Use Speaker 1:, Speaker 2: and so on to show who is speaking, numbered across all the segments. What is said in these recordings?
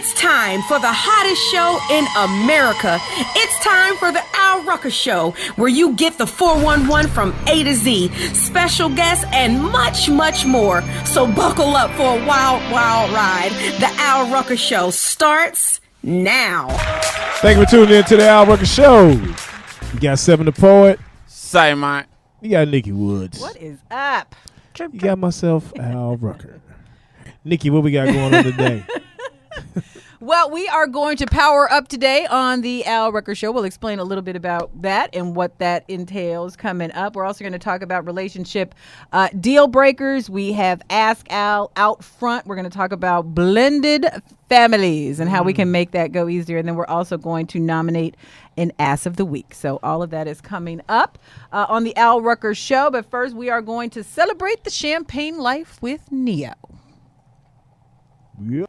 Speaker 1: It's time for the hottest show in America. It's time for the Rucker Show, where you get the 411 from A to Z, special guests, and much, much more. So buckle up for a wild, wild ride. The Rucker Show starts now.
Speaker 2: Thank you for tuning in to the Rucker Show. You got Se7en the Poet.
Speaker 3: Se7en.
Speaker 2: You got Nikki Woods.
Speaker 4: What is up?
Speaker 2: You got myself, Al Rucker. Nikki, what we got going on today?
Speaker 4: Well, we are going to power up today on the Al Rucker Show. We'll explain a little bit about that and what that entails coming up. We're also going to talk about relationship deal breakers. We have Ask Al out front. We're going to talk about blended families and how we can make that go easier. And then we're also going to nominate an Ass of the Week. So all of that is coming up on the Al Rucker Show. But first, we are going to celebrate the champagne life with Neo.
Speaker 2: Yep.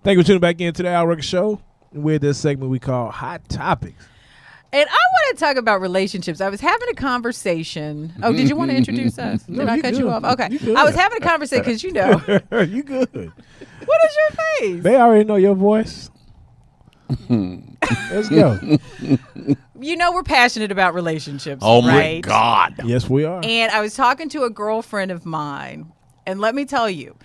Speaker 2: Thank you for tuning back into the Al Rucker Show. And we're at this segment we call Hot Topics.
Speaker 4: And I want to talk about relationships. I was having a conversation. Oh, did you want to introduce us?
Speaker 2: No,
Speaker 4: Did I cut
Speaker 2: good.
Speaker 4: you off? Okay.
Speaker 2: You
Speaker 4: I was having a conversation because, you know.
Speaker 2: You good.
Speaker 4: What is your face?
Speaker 2: They already know your voice. Let's go.
Speaker 4: You know we're passionate about relationships,
Speaker 3: Oh,
Speaker 4: right?
Speaker 3: my God.
Speaker 2: Yes, we are.
Speaker 4: And I was talking to a girlfriend of mine, and let me tell you,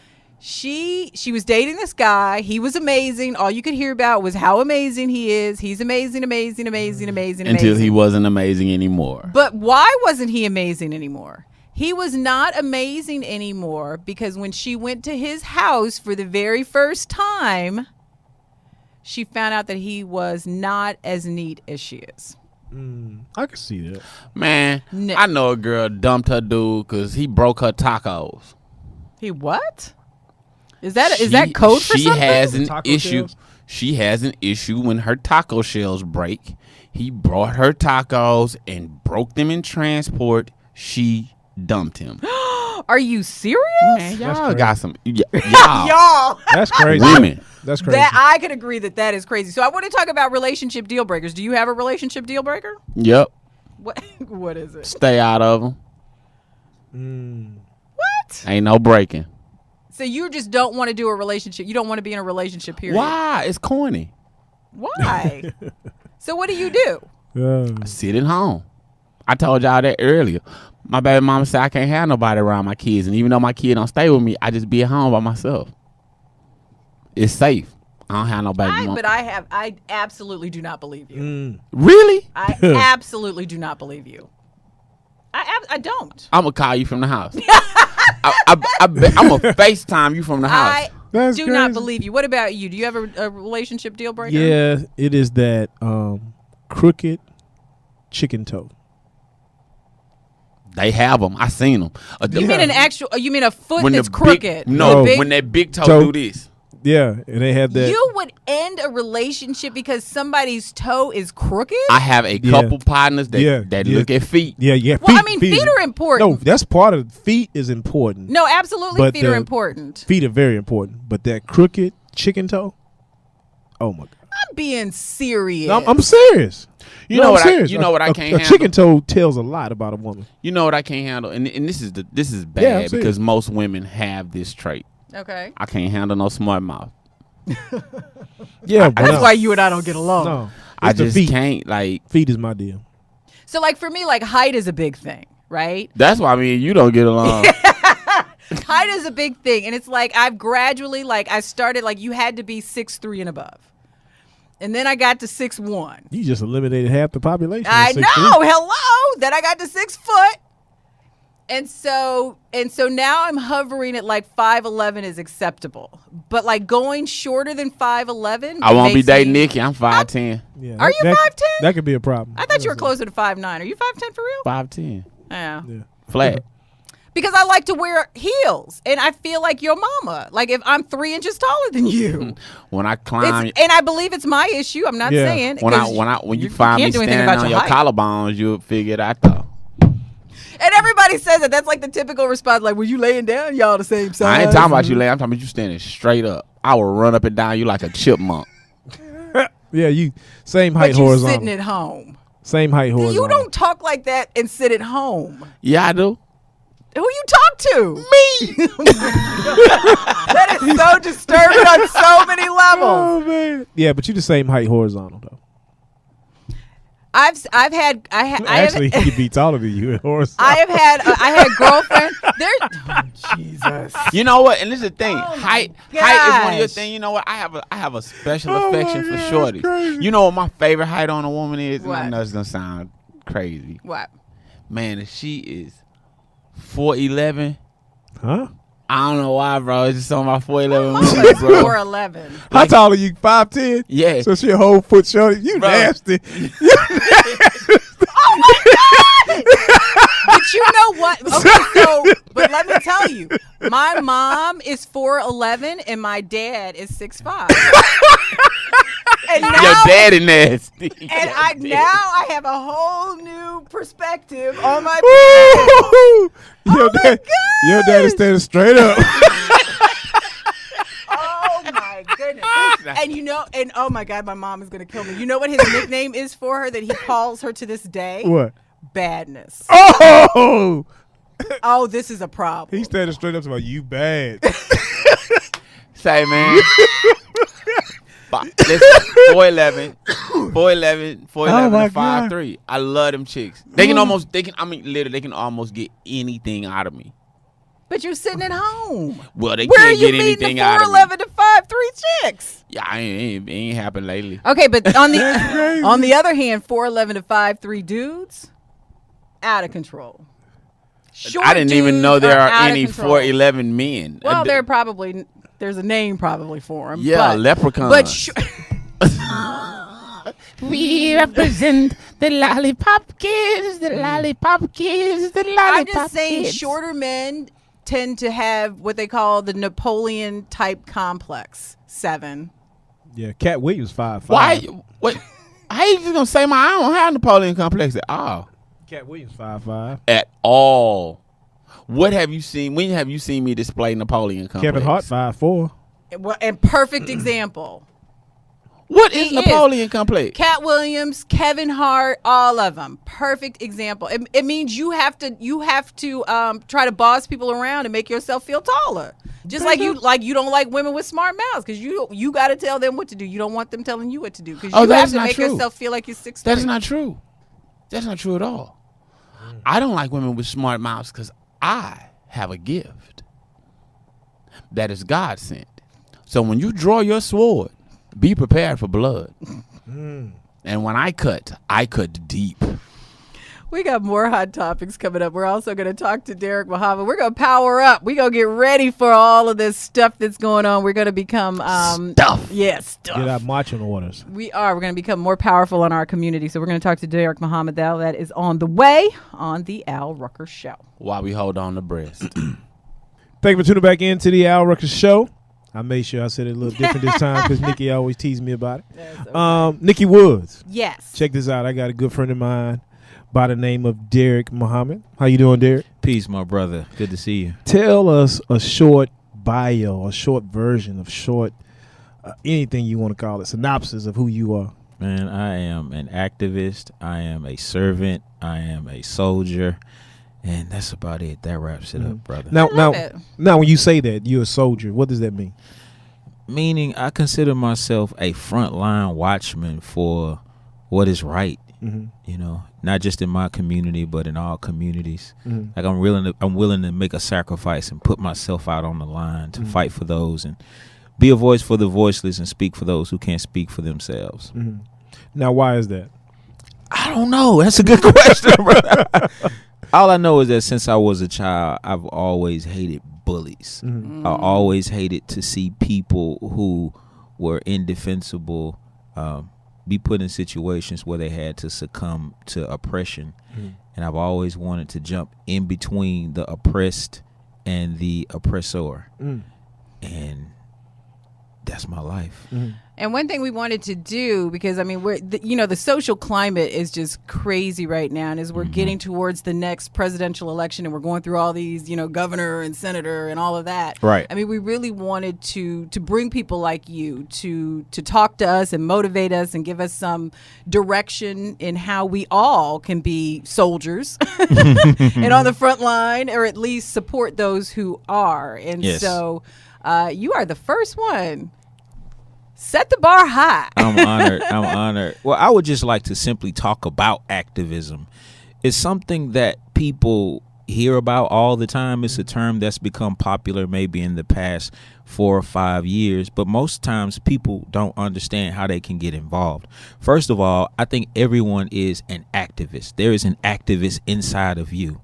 Speaker 4: she was dating this guy. He was amazing. All you could hear about was how amazing he is. He's amazing, amazing, amazing, amazing, amazing.
Speaker 3: Until he wasn't amazing anymore.
Speaker 4: But why wasn't he amazing anymore? He was not amazing anymore because when she went to his house for the very first time, she found out that he was not as neat as she is.
Speaker 2: I can see that.
Speaker 3: Man,
Speaker 4: No.
Speaker 3: I know a girl dumped her dude because he broke her tacos.
Speaker 4: He what? Is that code for
Speaker 3: she
Speaker 4: something?
Speaker 3: has an
Speaker 2: Taco
Speaker 3: issue.
Speaker 2: shells?
Speaker 3: She has an issue when her taco shells break. He brought her tacos and broke them in transport. She dumped him.
Speaker 4: Are you serious?
Speaker 3: Man,
Speaker 2: That's
Speaker 3: y'all
Speaker 2: crazy.
Speaker 3: got some. Y'all.
Speaker 4: Y'all.
Speaker 2: That's crazy.
Speaker 3: Women.
Speaker 2: That's crazy.
Speaker 4: That I could agree that is crazy. So I want to talk about relationship deal breakers. Do you have a relationship deal breaker?
Speaker 3: Yep.
Speaker 4: What is it?
Speaker 3: Stay out of them.
Speaker 4: What?
Speaker 3: Ain't no breaking.
Speaker 4: So you just don't want to do a relationship. You don't want to be in a relationship, period.
Speaker 3: Why? It's corny.
Speaker 4: Why? So what do you do?
Speaker 3: Sitting home. I told y'all that earlier. My baby mama said I can't have nobody around my kids, and even though my kid don't stay with me, I just be at home by myself. It's safe. I don't have no baby mama.
Speaker 4: But I absolutely do not believe you.
Speaker 3: Really?
Speaker 4: I absolutely do not believe you. I don't.
Speaker 3: I'm gonna call you from the house. I'm gonna FaceTime you from the house.
Speaker 4: I
Speaker 2: That's
Speaker 4: do not
Speaker 2: crazy.
Speaker 4: believe you. What about you? Do you have a relationship deal breaker?
Speaker 2: Yeah, it is that crooked chicken toe.
Speaker 3: They have them. I seen them.
Speaker 4: You mean an actual? You mean a foot
Speaker 3: when
Speaker 4: that's
Speaker 3: the
Speaker 4: crooked?
Speaker 3: Big, no,
Speaker 4: Big-
Speaker 3: when that big toe
Speaker 2: Toe.
Speaker 3: do this.
Speaker 2: Yeah, and they have that.
Speaker 4: You would end a relationship because somebody's toe is crooked?
Speaker 3: I have a couple partners that look at feet.
Speaker 2: Yeah.
Speaker 4: Well, I mean, feet are important.
Speaker 2: No, that's part of feet is important.
Speaker 4: No, absolutely,
Speaker 2: But
Speaker 4: feet are
Speaker 2: the-
Speaker 4: important.
Speaker 2: Feet are very important, but that crooked chicken toe. Oh my God!
Speaker 4: I'm being serious.
Speaker 2: I'm serious.
Speaker 3: You
Speaker 2: No,
Speaker 3: know
Speaker 2: I'm
Speaker 3: what?
Speaker 2: serious.
Speaker 3: You know what I
Speaker 2: A
Speaker 3: can't handle.
Speaker 2: chicken toe tells a lot about a woman.
Speaker 3: You know what I can't handle, and this is
Speaker 2: Yeah, I'm
Speaker 3: bad
Speaker 2: serious.
Speaker 3: because most women have this trait.
Speaker 4: Okay.
Speaker 3: I can't handle no smart mouth.
Speaker 2: Yeah, but
Speaker 4: That's why you and I don't get along.
Speaker 2: No,
Speaker 3: I
Speaker 2: it's the
Speaker 3: just
Speaker 2: feet.
Speaker 3: can't like.
Speaker 2: Feet is my deal.
Speaker 4: So, like, for me, like, height is a big thing, right?
Speaker 3: That's why me and you don't get along.
Speaker 4: Height is a big thing. And it's like, I've gradually, like, I started, like, you had to be 6'3" and above. And then I got to 6'1".
Speaker 2: You just eliminated half the population.
Speaker 4: I
Speaker 2: at
Speaker 4: know.
Speaker 2: 6'3".
Speaker 4: Hello. Then I got to 6 foot. And so now I'm hovering at like 5'11" is acceptable. But like going shorter than 5'11",
Speaker 3: I won't be
Speaker 4: makes
Speaker 3: dating
Speaker 4: me-
Speaker 3: Nikki. I'm 5'10".
Speaker 2: Yeah,
Speaker 4: Are you
Speaker 2: that-
Speaker 4: 5'10"?
Speaker 2: That could be a problem.
Speaker 4: I thought you were closer to 5'9". Are you 5'10" for real?
Speaker 3: 5'10".
Speaker 4: Yeah.
Speaker 2: Yeah.
Speaker 3: Flat.
Speaker 4: Because I like to wear heels, and I feel like your mama. Like if I'm 3 inches taller than you,
Speaker 3: When I climb,
Speaker 4: and I believe it's my issue. I'm not
Speaker 2: Yeah.
Speaker 4: saying
Speaker 3: when you find me
Speaker 4: can't do anything
Speaker 3: standing
Speaker 4: about
Speaker 3: on
Speaker 4: your
Speaker 3: your
Speaker 4: height.
Speaker 3: collarbones, you'll figure it out though.
Speaker 4: And everybody says it. That's like the typical response. Like, when you laying down, y'all the same size.
Speaker 3: I ain't talking about you laying. I'm talking about you standing straight up. I will run up and down you like a chipmunk.
Speaker 2: Yeah, you same
Speaker 4: But
Speaker 2: height
Speaker 4: you
Speaker 2: horizontal.
Speaker 4: sitting at home.
Speaker 2: Same height horizontal.
Speaker 4: You don't talk like that and sit at home.
Speaker 3: Yeah, I do.
Speaker 4: Who you talk to?
Speaker 3: Me.
Speaker 4: so disturbing on so many levels.
Speaker 2: Oh man. Yeah, but you the same height horizontal though.
Speaker 4: I had
Speaker 2: Actually, he could be taller than you in horizontal.
Speaker 4: I had a girlfriend. Jesus.
Speaker 3: You know what? And this is the thing.
Speaker 4: Oh
Speaker 3: height is
Speaker 4: gosh.
Speaker 3: one of your things. You know what? I have a special
Speaker 2: Oh
Speaker 3: affection
Speaker 2: my
Speaker 3: for
Speaker 2: God,
Speaker 3: shorties.
Speaker 2: crazy.
Speaker 3: You know what my favorite height on a woman is?
Speaker 4: What?
Speaker 3: And I know it's gonna sound crazy.
Speaker 4: What?
Speaker 3: Man, if she is 4'11",
Speaker 2: Huh?
Speaker 3: I don't know why, bro. It's just on my 4'11",
Speaker 4: Mama's
Speaker 3: movie, bro.
Speaker 4: 4'11".
Speaker 2: How tall are you? 5'10"?
Speaker 3: Yeah.
Speaker 2: So she a whole foot shorter. You
Speaker 3: Bro.
Speaker 2: nasty.
Speaker 4: But you know what? Okay, so but let me tell you, my mom is 4'11" and my dad is 6'5". And now,
Speaker 3: Your daddy nasty.
Speaker 4: and now I have a whole new perspective on my
Speaker 2: Your dad is standing straight up.
Speaker 4: Oh my goodness. And you know, and oh my God, my mom is gonna kill me. You know what his nickname is for her that he calls her to this day?
Speaker 2: What?
Speaker 4: Badness.
Speaker 2: Oh!
Speaker 4: Oh, this is a problem.
Speaker 2: He's standing straight up to about you bad.
Speaker 3: Say, man. Listen, 4'11",
Speaker 2: Oh my
Speaker 3: and 5'3". I love them chicks. They can almost get anything out of me.
Speaker 4: But you're sitting at home.
Speaker 3: Well, they
Speaker 4: Where are
Speaker 3: can't
Speaker 4: you
Speaker 3: get
Speaker 4: meeting
Speaker 3: anything
Speaker 4: the
Speaker 3: out of me.
Speaker 4: 4'11" to 5'3" chicks?
Speaker 3: Yeah, it ain't happened lately.
Speaker 4: Okay, but on
Speaker 2: That's crazy.
Speaker 4: the other hand, 4'11" to 5'3" dudes, out of control. Short
Speaker 3: I didn't even
Speaker 4: dudes
Speaker 3: know there are
Speaker 4: out of
Speaker 3: any
Speaker 4: control.
Speaker 3: 4'11" men.
Speaker 4: Well, there's a name probably for them.
Speaker 3: Yeah, leprechauns.
Speaker 4: But
Speaker 3: we represent the lollipop kids, the lollipop kids, the lollipop
Speaker 4: I'm just saying,
Speaker 3: kids.
Speaker 4: shorter men tend to have what they call the Napoleon type complex. 7.
Speaker 2: Yeah, Cat Williams 5'5".
Speaker 3: Why? What? How you just gonna say I don't have Napoleon complex at all?
Speaker 2: Cat Williams 5'5".
Speaker 3: At all. What have you seen? When have you seen me display Napoleon complex?
Speaker 2: Kevin Hart 5'4".
Speaker 4: And perfect example.
Speaker 3: What is
Speaker 4: He is.
Speaker 3: Napoleon complex?
Speaker 4: Cat Williams, Kevin Hart, all of them. Perfect example. It means you have to try to boss people around and make yourself feel taller. Just like you don't like women with smart mouths because you got to tell them what to do. You don't want them telling you what to do because you have to make yourself feel like you're 6'3".
Speaker 3: That's not true. That's not true at all. I don't like women with smart mouths because I have a gift that is God sent. So when you draw your sword, be prepared for blood. And when I cut deep.
Speaker 4: We got more hot topics coming up. We're also going to talk to Derek Muhammad. We're going to power up. We're going to get ready for all of this stuff that's going on. We're going to become
Speaker 3: Stuff.
Speaker 4: Yes, stuff.
Speaker 2: Get our marching orders.
Speaker 4: We are. We're going to become more powerful in our community. So we're going to talk to Derek Muhammad. That is on the way on the Al Rucker Show.
Speaker 3: While we hold on the breast.
Speaker 2: Thank you for tuning back in to the Al Rucker Show. I made sure I said it a little different this time because Nikki always teased me about it. Nikki Woods.
Speaker 4: Yes.
Speaker 2: Check this out. I got a good friend of mine by the name of Derek Muhammad. How you doing, Derek?
Speaker 5: Peace, my brother. Good to see you.
Speaker 2: Tell us a short bio, a short version of anything you want to call it, synopsis of who you are.
Speaker 5: Man, I am an activist. I am a servant. I am a soldier. And that's about it. That wraps it up, brother.
Speaker 2: Now, when you say that, you're a soldier, what does that mean?
Speaker 5: Meaning I consider myself a frontline watchman for what is right. You know, not just in my community, but in all communities. Like I'm willing to make a sacrifice and put myself out on the line to fight for those and be a voice for the voiceless and speak for those who can't speak for themselves.
Speaker 2: Now, why is that?
Speaker 5: I don't know. That's a good question, brother. All I know is that since I was a child, I've always hated bullies. I always hated to see people who were indefensible be put in situations where they had to succumb to oppression. And I've always wanted to jump in between the oppressed and the oppressor. And that's my life.
Speaker 4: And one thing we wanted to do, because I mean, the social climate is just crazy right now, and as we're getting towards the next presidential election, and we're going through all these, governor and senator and all of that.
Speaker 5: Right.
Speaker 4: I mean, we really wanted to bring people like you to talk to us and motivate us and give us some direction in how we all can be soldiers and on the front line, or at least support those who are. And
Speaker 5: Yes.
Speaker 4: so. You are the first one. Set the bar high.
Speaker 5: I'm honored. I'm honored. Well, I would just like to simply talk about activism. It's something that people hear about all the time. It's a term that's become popular maybe in the past 4 or 5 years, but most times people don't understand how they can get involved. First of all, I think everyone is an activist. There is an activist inside of you,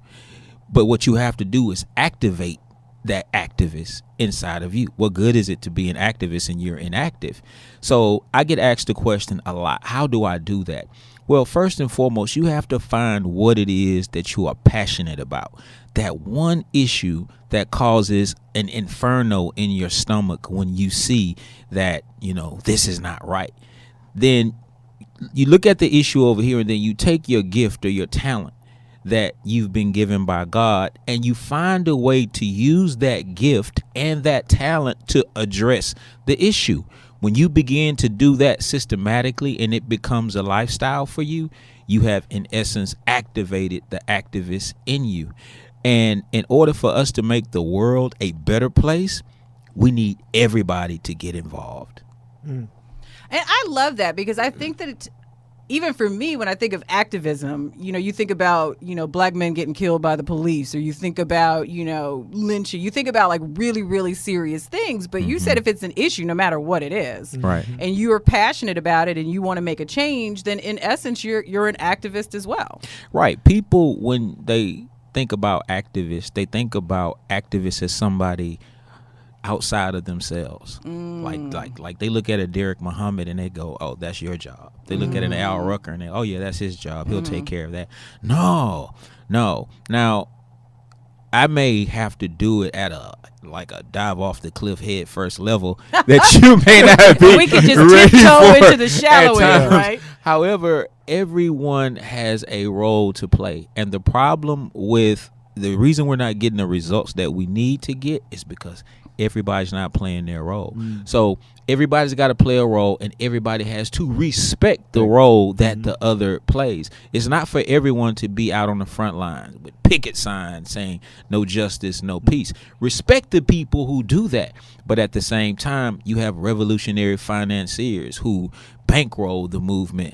Speaker 5: but what you have to do is activate that activist inside of you. What good is it to be an activist and you're inactive? So I get asked the question a lot, how do I do that? Well, first and foremost, you have to find what it is that you are passionate about. That one issue that causes an inferno in your stomach when you see that, this is not right. Then you look at the issue over here, and then you take your gift or your talent that you've been given by God, and you find a way to use that gift and that talent to address the issue. When you begin to do that systematically and it becomes a lifestyle for you, you have in essence activated the activist in you. And in order for us to make the world a better place, we need everybody to get involved.
Speaker 4: And I love that, because I think that even for me, when I think of activism, you think about, black men getting killed by the police, or you think about, lynching, you think about like really, really serious things. But you said if it's an issue, no matter what it is,
Speaker 5: Right.
Speaker 4: and you are passionate about it and you want to make a change, then in essence, you're an activist as well.
Speaker 5: Right. People, when they think about activists, they think about activists as somebody outside of themselves. Like they look at a Derek Muhammad and they go, oh, that's your job. They look at an Al Rucker and they, oh yeah, that's his job. He'll take care of that. No. Now, I may have to do it at a dive off the cliff head first level that you may not be.
Speaker 4: We can just
Speaker 5: ready
Speaker 4: tiptoe
Speaker 5: for
Speaker 4: into the shallow
Speaker 5: at
Speaker 4: end,
Speaker 5: times.
Speaker 4: right?
Speaker 5: However, everyone has a role to play. And the problem with the reason we're not getting the results that we need to get is because everybody's not playing their role. So everybody's got to play a role, and everybody has to respect the role that the other plays. It's not for everyone to be out on the front line with picket signs saying no justice, no peace. Respect the people who do that. But at the same time, you have revolutionary financiers who bankroll the movement.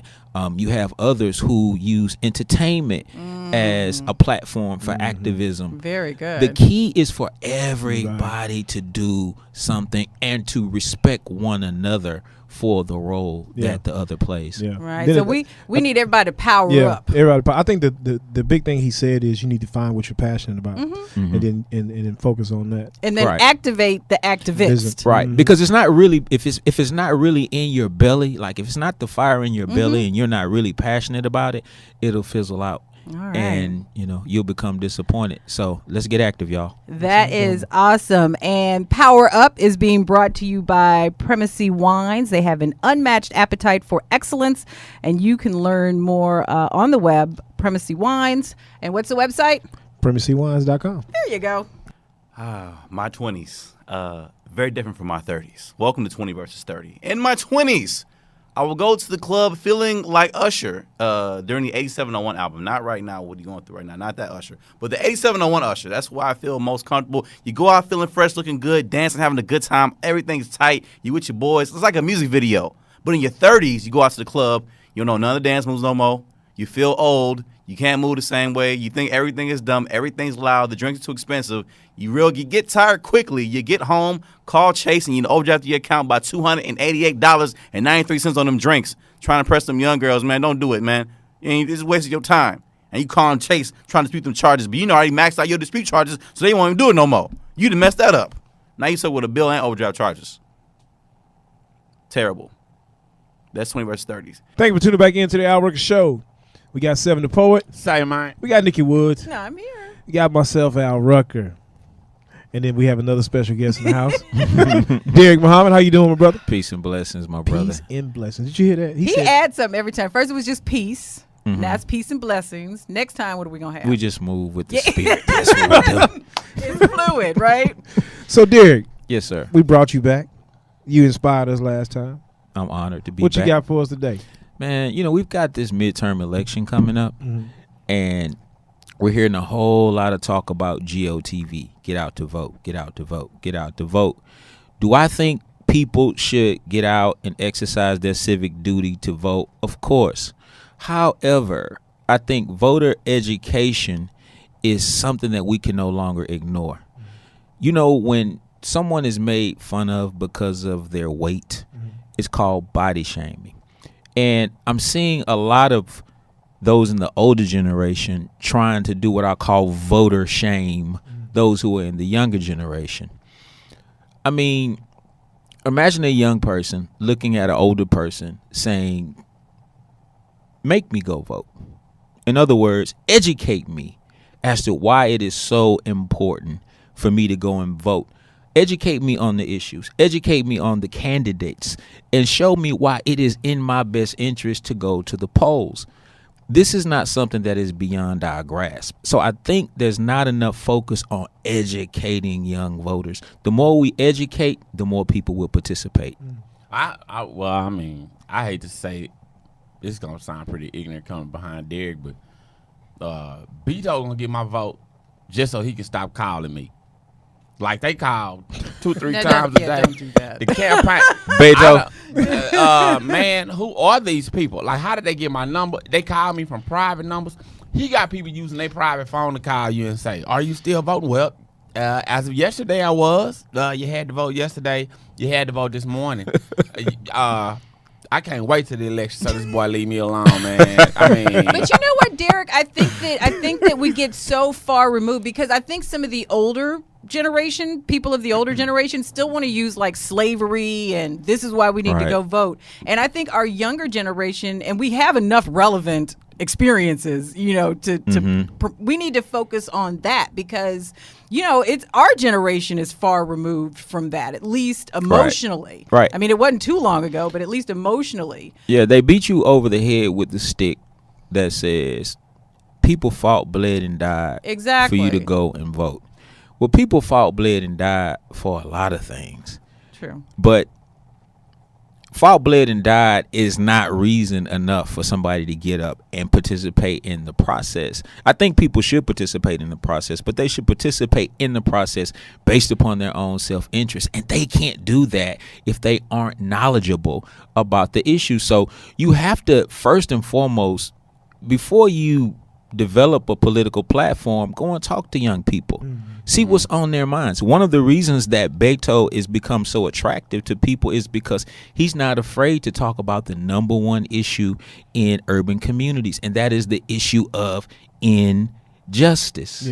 Speaker 5: You have others who use entertainment as a platform for activism.
Speaker 4: Very good.
Speaker 5: The key is for everybody to do something and to respect one another for the role that the other plays.
Speaker 2: Yeah.
Speaker 4: Right.
Speaker 2: Then
Speaker 4: So we need everybody to power up.
Speaker 2: Everybody. I think the big thing he said is you need to find what you're passionate about, and then focus on that.
Speaker 4: And then
Speaker 5: Right.
Speaker 4: activate the activist.
Speaker 5: Right, because it's not really if it's not really in your belly, like if it's not the fire in your belly and you're not really passionate about it, it'll fizzle out.
Speaker 4: All right.
Speaker 5: And you'll become disappointed. So let's get active, y'all.
Speaker 4: That is awesome. And Power Up is being brought to you by Primacy Wines. They have an unmatched appetite for excellence, and you can learn more on the web, Primacy Wines. And what's the website?
Speaker 2: PrimacyWines.com.
Speaker 4: There you go.
Speaker 6: My 20s, very different from my 30s. Welcome to 20 versus 30. In my 20s, I will go to the club feeling like Usher during the Se7en album. Not right now, what are you going through right now? Not that Usher. But the Se7en Usher, that's where I feel most comfortable. You go out feeling fresh, looking good, dancing, having a good time. Everything's tight. You with your boys. It's like a music video. But in your 30s, you go out to the club. You don't know none of the dance moves no more. You feel old. You can't move the same way. You think everything is dumb. Everything's loud. The drinks are too expensive. You get tired quickly. You get home, call Chase, and you overdraft your account by $288.93 on them drinks. Trying to press them young girls, man. Don't do it, man. This is wasting your time. And you calling Chase trying to dispute them charges, but you already maxed out your dispute charges, so they won't even do it no more. You done messed that up. Now you stuck with a bill and overdraft charges. Terrible. That's 20 versus 30s.
Speaker 2: Thank you for tuning back into the Al Rucker Show. We got Se7en the Poet.
Speaker 3: Say mine.
Speaker 2: We got Nikki Woods.
Speaker 4: No, I'm here.
Speaker 2: We got myself, Al Rucker. And then we have another special guest in the house. Derek Muhammad, how you doing, my brother?
Speaker 5: Peace and blessings, my brother.
Speaker 2: Peace and blessings. Did you hear that?
Speaker 4: He
Speaker 2: said,
Speaker 4: adds something every time. First it was just peace. Now it's peace and blessings. Next time, what are we going to have?
Speaker 5: We just move with the spirit. That's what we do.
Speaker 4: It's fluid, right?
Speaker 2: So, Derek,
Speaker 5: Yes, sir.
Speaker 2: we brought you back. You inspired us last time.
Speaker 5: I'm honored to be
Speaker 2: What
Speaker 5: back.
Speaker 2: you got for us today?
Speaker 5: Man, we've got this midterm election coming up, and we're hearing a whole lot of talk about GOTV. Get out to vote, get out to vote, get out to vote. Do I think people should get out and exercise their civic duty to vote? Of course. However, I think voter education is something that we can no longer ignore. You know, when someone is made fun of because of their weight, it's called body shaming. And I'm seeing a lot of those in the older generation trying to do what I call voter shame those who are in the younger generation. I mean, imagine a young person looking at an older person saying, make me go vote. In other words, educate me as to why it is so important for me to go and vote. Educate me on the issues. Educate me on the candidates and show me why it is in my best interest to go to the polls. This is not something that is beyond our grasp. So I think there's not enough focus on educating young voters. The more we educate, the more people will participate.
Speaker 3: Well, I mean, I hate to say this is gonna sound pretty ignorant coming behind Derek, but Beto gonna get my vote just so he can stop calling me. Like they called 2-3 times a day.
Speaker 4: Don't do that.
Speaker 3: The campaign,
Speaker 5: Beto.
Speaker 3: man, who are these people? Like, how did they get my number? They call me from private numbers. He got people using their private phone to call you and say, "Are you still voting?" Well, as of yesterday, I was. You had to vote yesterday. You had to vote this morning. I can't wait till the election so this boy leave me alone, man. I mean,
Speaker 4: But you know what, Derek? I think that we get so far removed because I think some of the older generation, people of the older generation, still want to use like slavery and this is why we need to go vote. And I think our younger generation, and we have enough relevant experiences, you know, we need to focus on that because, you know, it's our generation is far removed from that, at least emotionally.
Speaker 5: Right.
Speaker 4: I mean, it wasn't too long ago, but at least emotionally.
Speaker 5: Yeah, they beat you over the head with the stick that says people fought, bled, and died
Speaker 4: Exactly.
Speaker 5: for you to go and vote. Well, people fought, bled, and died for a lot of things.
Speaker 4: True.
Speaker 5: But fought, bled, and died is not reason enough for somebody to get up and participate in the process. I think people should participate in the process, but they should participate in the process based upon their own self-interest. And they can't do that if they aren't knowledgeable about the issue. So you have to, first and foremost, before you develop a political platform, go and talk to young people. See what's on their minds. One of the reasons that Beto is become so attractive to people is because he's not afraid to talk about the number one issue in urban communities, and that is the issue of injustice.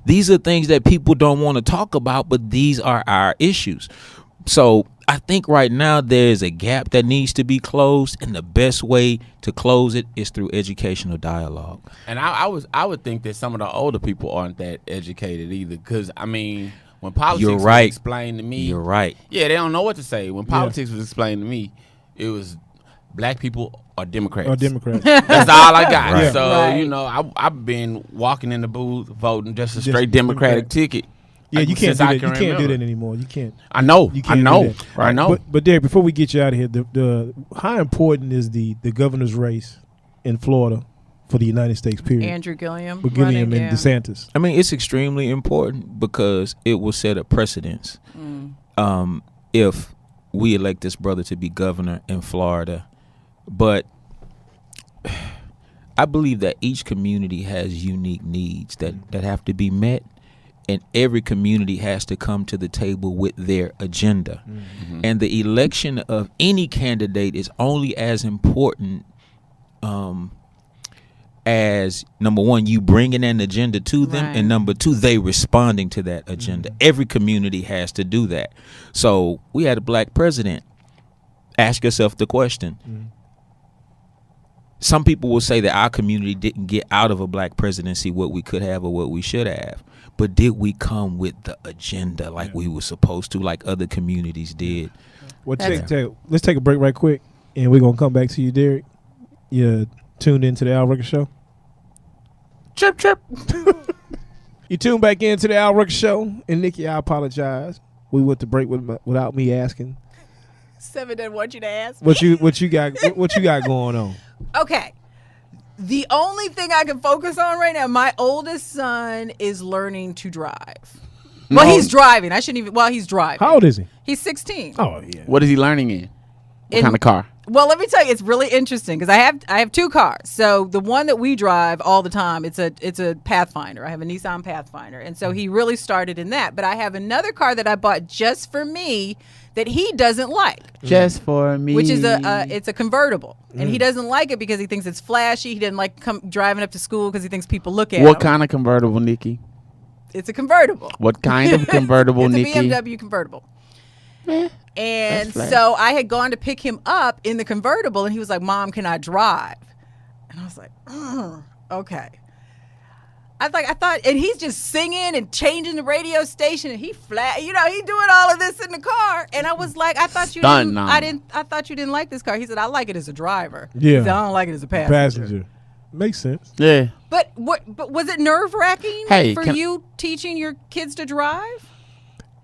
Speaker 5: These are things that people don't want to talk about, but these are our issues. So I think right now there's a gap that needs to be closed, and the best way to close it is through educational dialogue.
Speaker 3: and I would think that some of the older people aren't that educated either, because I mean, when politics was explained to me,
Speaker 5: You're right.
Speaker 3: Yeah, they don't know what to say. When politics was explained to me, it was black people are Democrats. That's all I got.
Speaker 5: Right.
Speaker 3: So you know, I've been walking in the booth voting just a straight Democratic ticket.
Speaker 2: Yeah, you can't
Speaker 3: since
Speaker 2: do
Speaker 3: I
Speaker 2: that.
Speaker 3: can
Speaker 2: You can't do
Speaker 3: remember.
Speaker 2: that anymore. You can't.
Speaker 3: I know.
Speaker 2: You
Speaker 3: I
Speaker 2: can't
Speaker 3: know.
Speaker 2: do that.
Speaker 3: I know.
Speaker 2: But Derek, before we get you out of here, the how important is the governor's race in Florida for the United States? Period.
Speaker 4: Andrew Gilliam.
Speaker 2: With Gilliam
Speaker 4: running,
Speaker 2: and DeSantis.
Speaker 5: I mean, it's extremely important because it will set a precedence. If we elect this brother to be governor in Florida. But I believe that each community has unique needs that have to be met, and every community has to come to the table with their agenda. And the election of any candidate is only as important as, number one, you bringing an agenda to them, and number two, they responding to that agenda. Every community has to do that. So we had a black president. Ask yourself the question. Some people will say that our community didn't get out of a black presidency what we could have or what we should have. But did we come with the agenda like we were supposed to, like other communities did?
Speaker 2: Well, let's take a break right quick, and we're going to come back to you, Derek. You tuned into the Al Rucker Show?
Speaker 3: Chirp, chirp.
Speaker 2: You tuned back into the Al Rucker Show, and Nikki, I apologize. We went to break without me asking.
Speaker 4: Se7en didn't want you to ask
Speaker 2: What you got going on?
Speaker 4: Okay. The only thing I can focus on right now, my oldest son is learning to drive. Well, he's driving. I shouldn't even. Well, he's driving.
Speaker 2: How old is he?
Speaker 4: He's 16.
Speaker 2: Oh yeah.
Speaker 3: What is he learning in? What kind of car?
Speaker 4: Well, let me tell you, it's really interesting because I have 2 cars. So the one that we drive all the time, it's a Pathfinder. I have a Nissan Pathfinder, and so he really started in that. But I have another car that I bought just for me that he doesn't like,
Speaker 3: Just for me.
Speaker 4: which is it's a convertible, and he doesn't like it because he thinks it's flashy. He didn't like driving up to school because he thinks people look at
Speaker 3: What
Speaker 4: him.
Speaker 3: kind of convertible, Nikki?
Speaker 4: It's a convertible.
Speaker 3: What kind of convertible,
Speaker 4: It's
Speaker 3: Nikki?
Speaker 4: a BMW convertible. And
Speaker 3: that's flat.
Speaker 4: so I had gone to pick him up in the convertible, and he was like, "Mom, can I drive?" And I was like, "Okay." I thought, and he's just singing and changing the radio station, and he doing all of this in the car. And I was like, "I thought you
Speaker 3: Stunned
Speaker 4: didn't.
Speaker 3: on.
Speaker 4: I thought you didn't like this car." He said, "I like it as a driver."
Speaker 2: Yeah.
Speaker 4: He said, "I don't like it as a passenger."
Speaker 2: Passenger. Makes sense.
Speaker 3: Yeah.
Speaker 4: But was it nerve wracking
Speaker 3: Hey,
Speaker 4: for you teaching your kids to drive?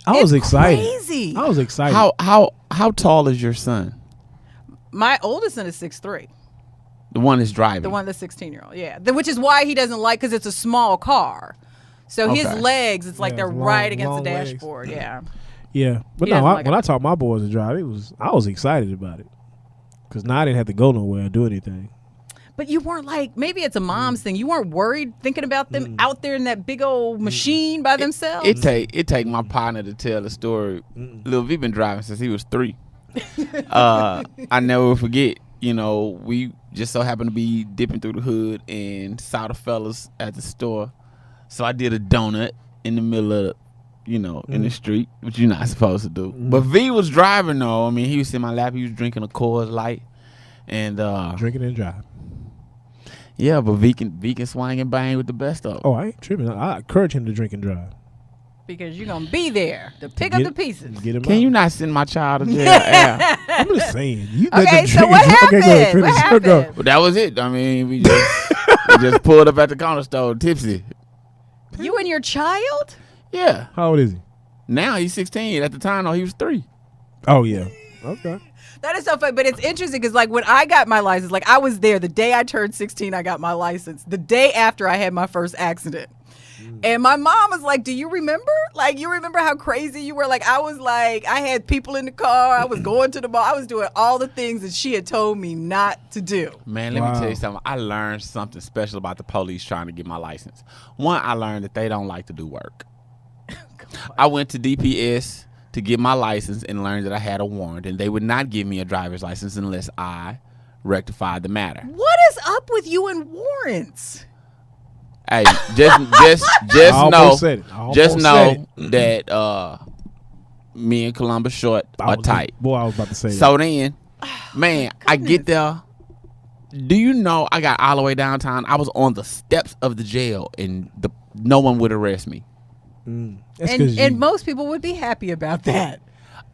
Speaker 2: I was
Speaker 4: It's
Speaker 2: excited.
Speaker 4: crazy.
Speaker 2: I was excited.
Speaker 3: How tall is your son?
Speaker 4: My oldest son is 6'3".
Speaker 3: The one that's driving.
Speaker 4: The one, the 16-year-old, yeah. Which is why he doesn't like, because it's a small car. So his
Speaker 3: Okay.
Speaker 4: legs, it's like
Speaker 2: Yeah,
Speaker 4: they're
Speaker 2: it's
Speaker 4: right
Speaker 2: long-
Speaker 4: against the
Speaker 2: long legs.
Speaker 4: dashboard. Yeah.
Speaker 2: Yeah, but
Speaker 4: He
Speaker 2: no,
Speaker 4: doesn't like
Speaker 2: when
Speaker 4: it.
Speaker 2: I taught my boys to drive, I was excited about it because now I didn't have to go nowhere or do anything.
Speaker 4: But you weren't like, maybe it's a mom's thing. You weren't worried thinking about them out there in that big old machine by themselves.
Speaker 3: It take my partner to tell the story. Lil V been driving since he was 3. I never forget. We just so happened to be dipping through the hood and saw the fellas at the store. So I did a donut in the middle of, in the street, which you're not supposed to do. But V was driving though. I mean, he was in my lap. He was drinking a Coors Light, and
Speaker 2: Drinking and driving.
Speaker 3: yeah. But V can swing and bang with the best of 'em.
Speaker 2: Oh, I ain't tripping. I encourage him to drink and drive.
Speaker 4: because you're going to be there to pick up the pieces.
Speaker 2: Get him
Speaker 3: Can
Speaker 2: out.
Speaker 3: you not send my child to jail? Al?
Speaker 2: I'm just saying. You
Speaker 4: Okay, so what happened?
Speaker 2: Okay, go ahead,
Speaker 4: What
Speaker 2: finish. Go.
Speaker 4: happened?
Speaker 3: But that was it. I mean, we just pulled up at the corner store, tipsy.
Speaker 4: You and your child?
Speaker 3: Yeah.
Speaker 2: How old is he?
Speaker 3: Now he's 16. At the time, though, he was 3.
Speaker 2: Oh yeah. Okay.
Speaker 4: That is so funny, but it's interesting because, like, when I got my license, like, I was there the day I turned 16. I got my license the day after I had my first accident, and my mom was like, "Do you remember? Like, you remember how crazy you were? Like, I was like, I had people in the car. I was going to the mall. I was doing all the things that she had told me not to do."
Speaker 3: Man, let me
Speaker 2: Wow.
Speaker 3: tell you something. I learned something special about the police trying to get my license. One, I learned that they don't like to do work. I went to DPS to get my license and learned that I had a warrant, and they would not give me a driver's license unless I rectified the matter.
Speaker 4: What is up with you and warrants?
Speaker 3: Hey, just
Speaker 2: I almost
Speaker 3: know,
Speaker 2: said it. I almost
Speaker 3: just know
Speaker 2: said
Speaker 3: that me and Columbus Short are tight.
Speaker 2: Boy, I was about to say
Speaker 3: So then, man, I get there. Do you know I got all the way downtown? I was on the steps of the jail, and no one would arrest me.
Speaker 2: that. That's 'cause
Speaker 4: And
Speaker 2: you-
Speaker 4: most people would be happy about that.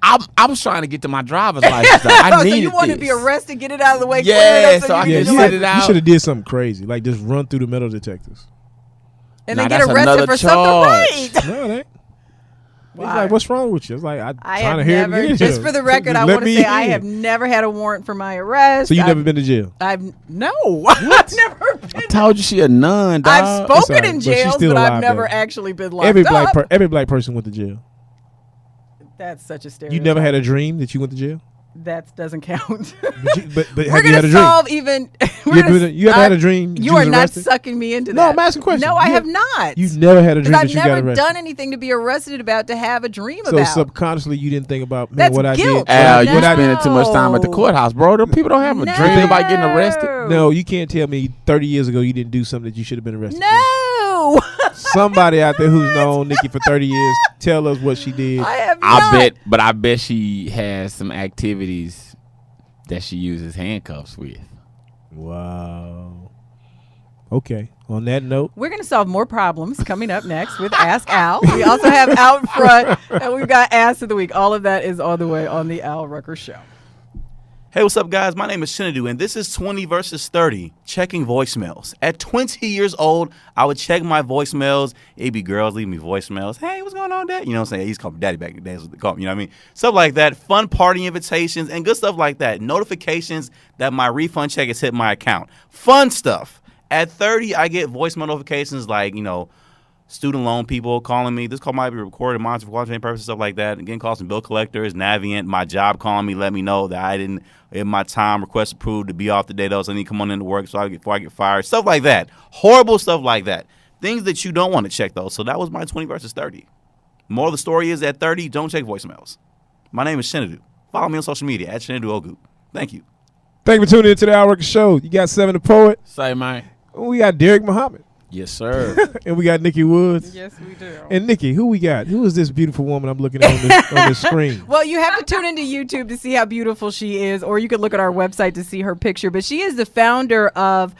Speaker 3: I was trying to get to my driver's license. I
Speaker 4: So
Speaker 3: needed
Speaker 4: you want to
Speaker 3: this.
Speaker 4: be arrested, get it out of the way,
Speaker 3: Yeah,
Speaker 4: clear it up
Speaker 3: so I
Speaker 4: you
Speaker 2: yeah,
Speaker 3: can
Speaker 4: can
Speaker 2: you,
Speaker 3: sit
Speaker 4: like,
Speaker 3: it out.
Speaker 2: you should have did something crazy, like just run through the metal detectors.
Speaker 4: and
Speaker 3: Nah,
Speaker 4: then get
Speaker 3: that's
Speaker 4: arrested
Speaker 3: another
Speaker 4: for something
Speaker 3: charge.
Speaker 4: right.
Speaker 2: No, it ain't. He's
Speaker 4: Wow.
Speaker 2: like, what's wrong with you? It's like, I'm
Speaker 4: I
Speaker 2: trying
Speaker 4: have
Speaker 2: to hear
Speaker 4: never,
Speaker 2: it.
Speaker 4: just for the record, I want to say I have
Speaker 2: in.
Speaker 4: never had a warrant for my arrest.
Speaker 2: So you
Speaker 4: I've,
Speaker 2: never been to jail?
Speaker 4: I've no, I've never been.
Speaker 3: I told you she a nun, dog.
Speaker 4: I've spoken
Speaker 2: alright,
Speaker 4: in
Speaker 2: but she's
Speaker 4: jails,
Speaker 2: still
Speaker 4: but I've
Speaker 2: alive,
Speaker 4: never
Speaker 2: though.
Speaker 4: actually been locked
Speaker 2: Every
Speaker 4: up.
Speaker 2: black person went to jail.
Speaker 4: That's such a stereotype.
Speaker 2: You never had a dream that you went to jail?
Speaker 4: That doesn't count.
Speaker 2: But
Speaker 4: We're
Speaker 2: have you
Speaker 4: gonna
Speaker 2: had a dream?
Speaker 4: solve even.
Speaker 2: You ever had a dream that
Speaker 4: You
Speaker 2: you
Speaker 4: are
Speaker 2: was
Speaker 4: not
Speaker 2: arrested?
Speaker 4: sucking me into
Speaker 2: No,
Speaker 4: that.
Speaker 2: I'm asking questions.
Speaker 4: No, I
Speaker 2: You
Speaker 4: have
Speaker 2: have-
Speaker 4: not.
Speaker 2: You've never had a dream
Speaker 4: Because
Speaker 2: that
Speaker 4: I've
Speaker 2: you got
Speaker 4: never
Speaker 2: arrested.
Speaker 4: done anything to be arrested about to have a dream
Speaker 2: So
Speaker 4: about.
Speaker 2: subconsciously, you didn't think about, man,
Speaker 4: That's
Speaker 2: what I
Speaker 4: guilt.
Speaker 2: did.
Speaker 3: Al,
Speaker 4: No.
Speaker 3: you spending too much time at the courthouse, bro. Them people don't have a dream about getting arrested.
Speaker 2: No, you can't tell me 30 years ago you didn't do something that you should have been arrested for.
Speaker 4: No,
Speaker 2: Somebody out there who's known Nikki for 30 years, tell us what she did.
Speaker 4: I have not.
Speaker 3: I bet she has some activities that she uses handcuffs with.
Speaker 2: Wow. Okay. On that note,
Speaker 4: We're going to solve more problems coming up next with Ask Al. We also have Out Front, and we've got Ask of the Week. All of that is on the way on the Al Rucker Show.
Speaker 6: Hey, what's up, guys? My name is Shinadu, and this is 20 versus 30, checking voicemails. At 20 years old, I would check my voicemails. It'd be girls leaving me voicemails. Hey, what's going on, Dad? You know what I'm saying? He's called me Daddy back in the day. That's what they called me, you know what I mean? Stuff like that. Fun party invitations and good stuff like that. Notifications that my refund check has hit my account. Fun stuff. At 30, I get voicemail notifications like, student loan people calling me. This call might be recorded, monitored for quality purposes, stuff like that. Again, calls from bill collectors, Navient, my job calling me, let me know that I didn't, in my time request approved to be off the day though, so I need to come on into work before I get fired. Stuff like that. Horrible stuff like that. Things that you don't want to check though. So that was my 20 versus 30. Moral of the story is at 30, don't check voicemails. My name is Shenadu. Follow me on social media at Shenadu Ogu. Thank you.
Speaker 2: Thank you for tuning into the Rucker Show. You got Se7en the Poet.
Speaker 3: Say, man.
Speaker 2: We got Derek Muhammad.
Speaker 3: Yes, sir.
Speaker 2: And we got Nikki Woods.
Speaker 4: Yes, we do.
Speaker 2: And Nikki, who we got? Who is this beautiful woman I'm looking at on the screen?
Speaker 4: Well, you have to tune into YouTube to see how beautiful she is, or you could look at our website to see her picture. But she is the founder of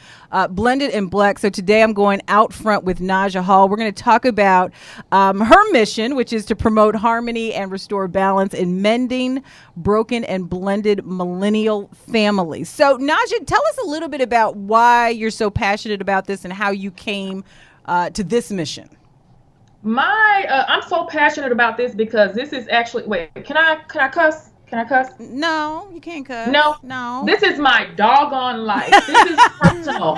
Speaker 4: Blended and Black. So today I'm going out front with Naja Hall. We're going to talk about her mission, which is to promote harmony and restore balance in mending broken and blended millennial families. So Naja, tell us a little bit about why you're so passionate about this and how you came to this mission.
Speaker 7: I'm so passionate about this because this is actually, wait, can I cuss? Can I cuss?
Speaker 4: No, you can't cuss. No.
Speaker 7: This is my doggone life. This is personal.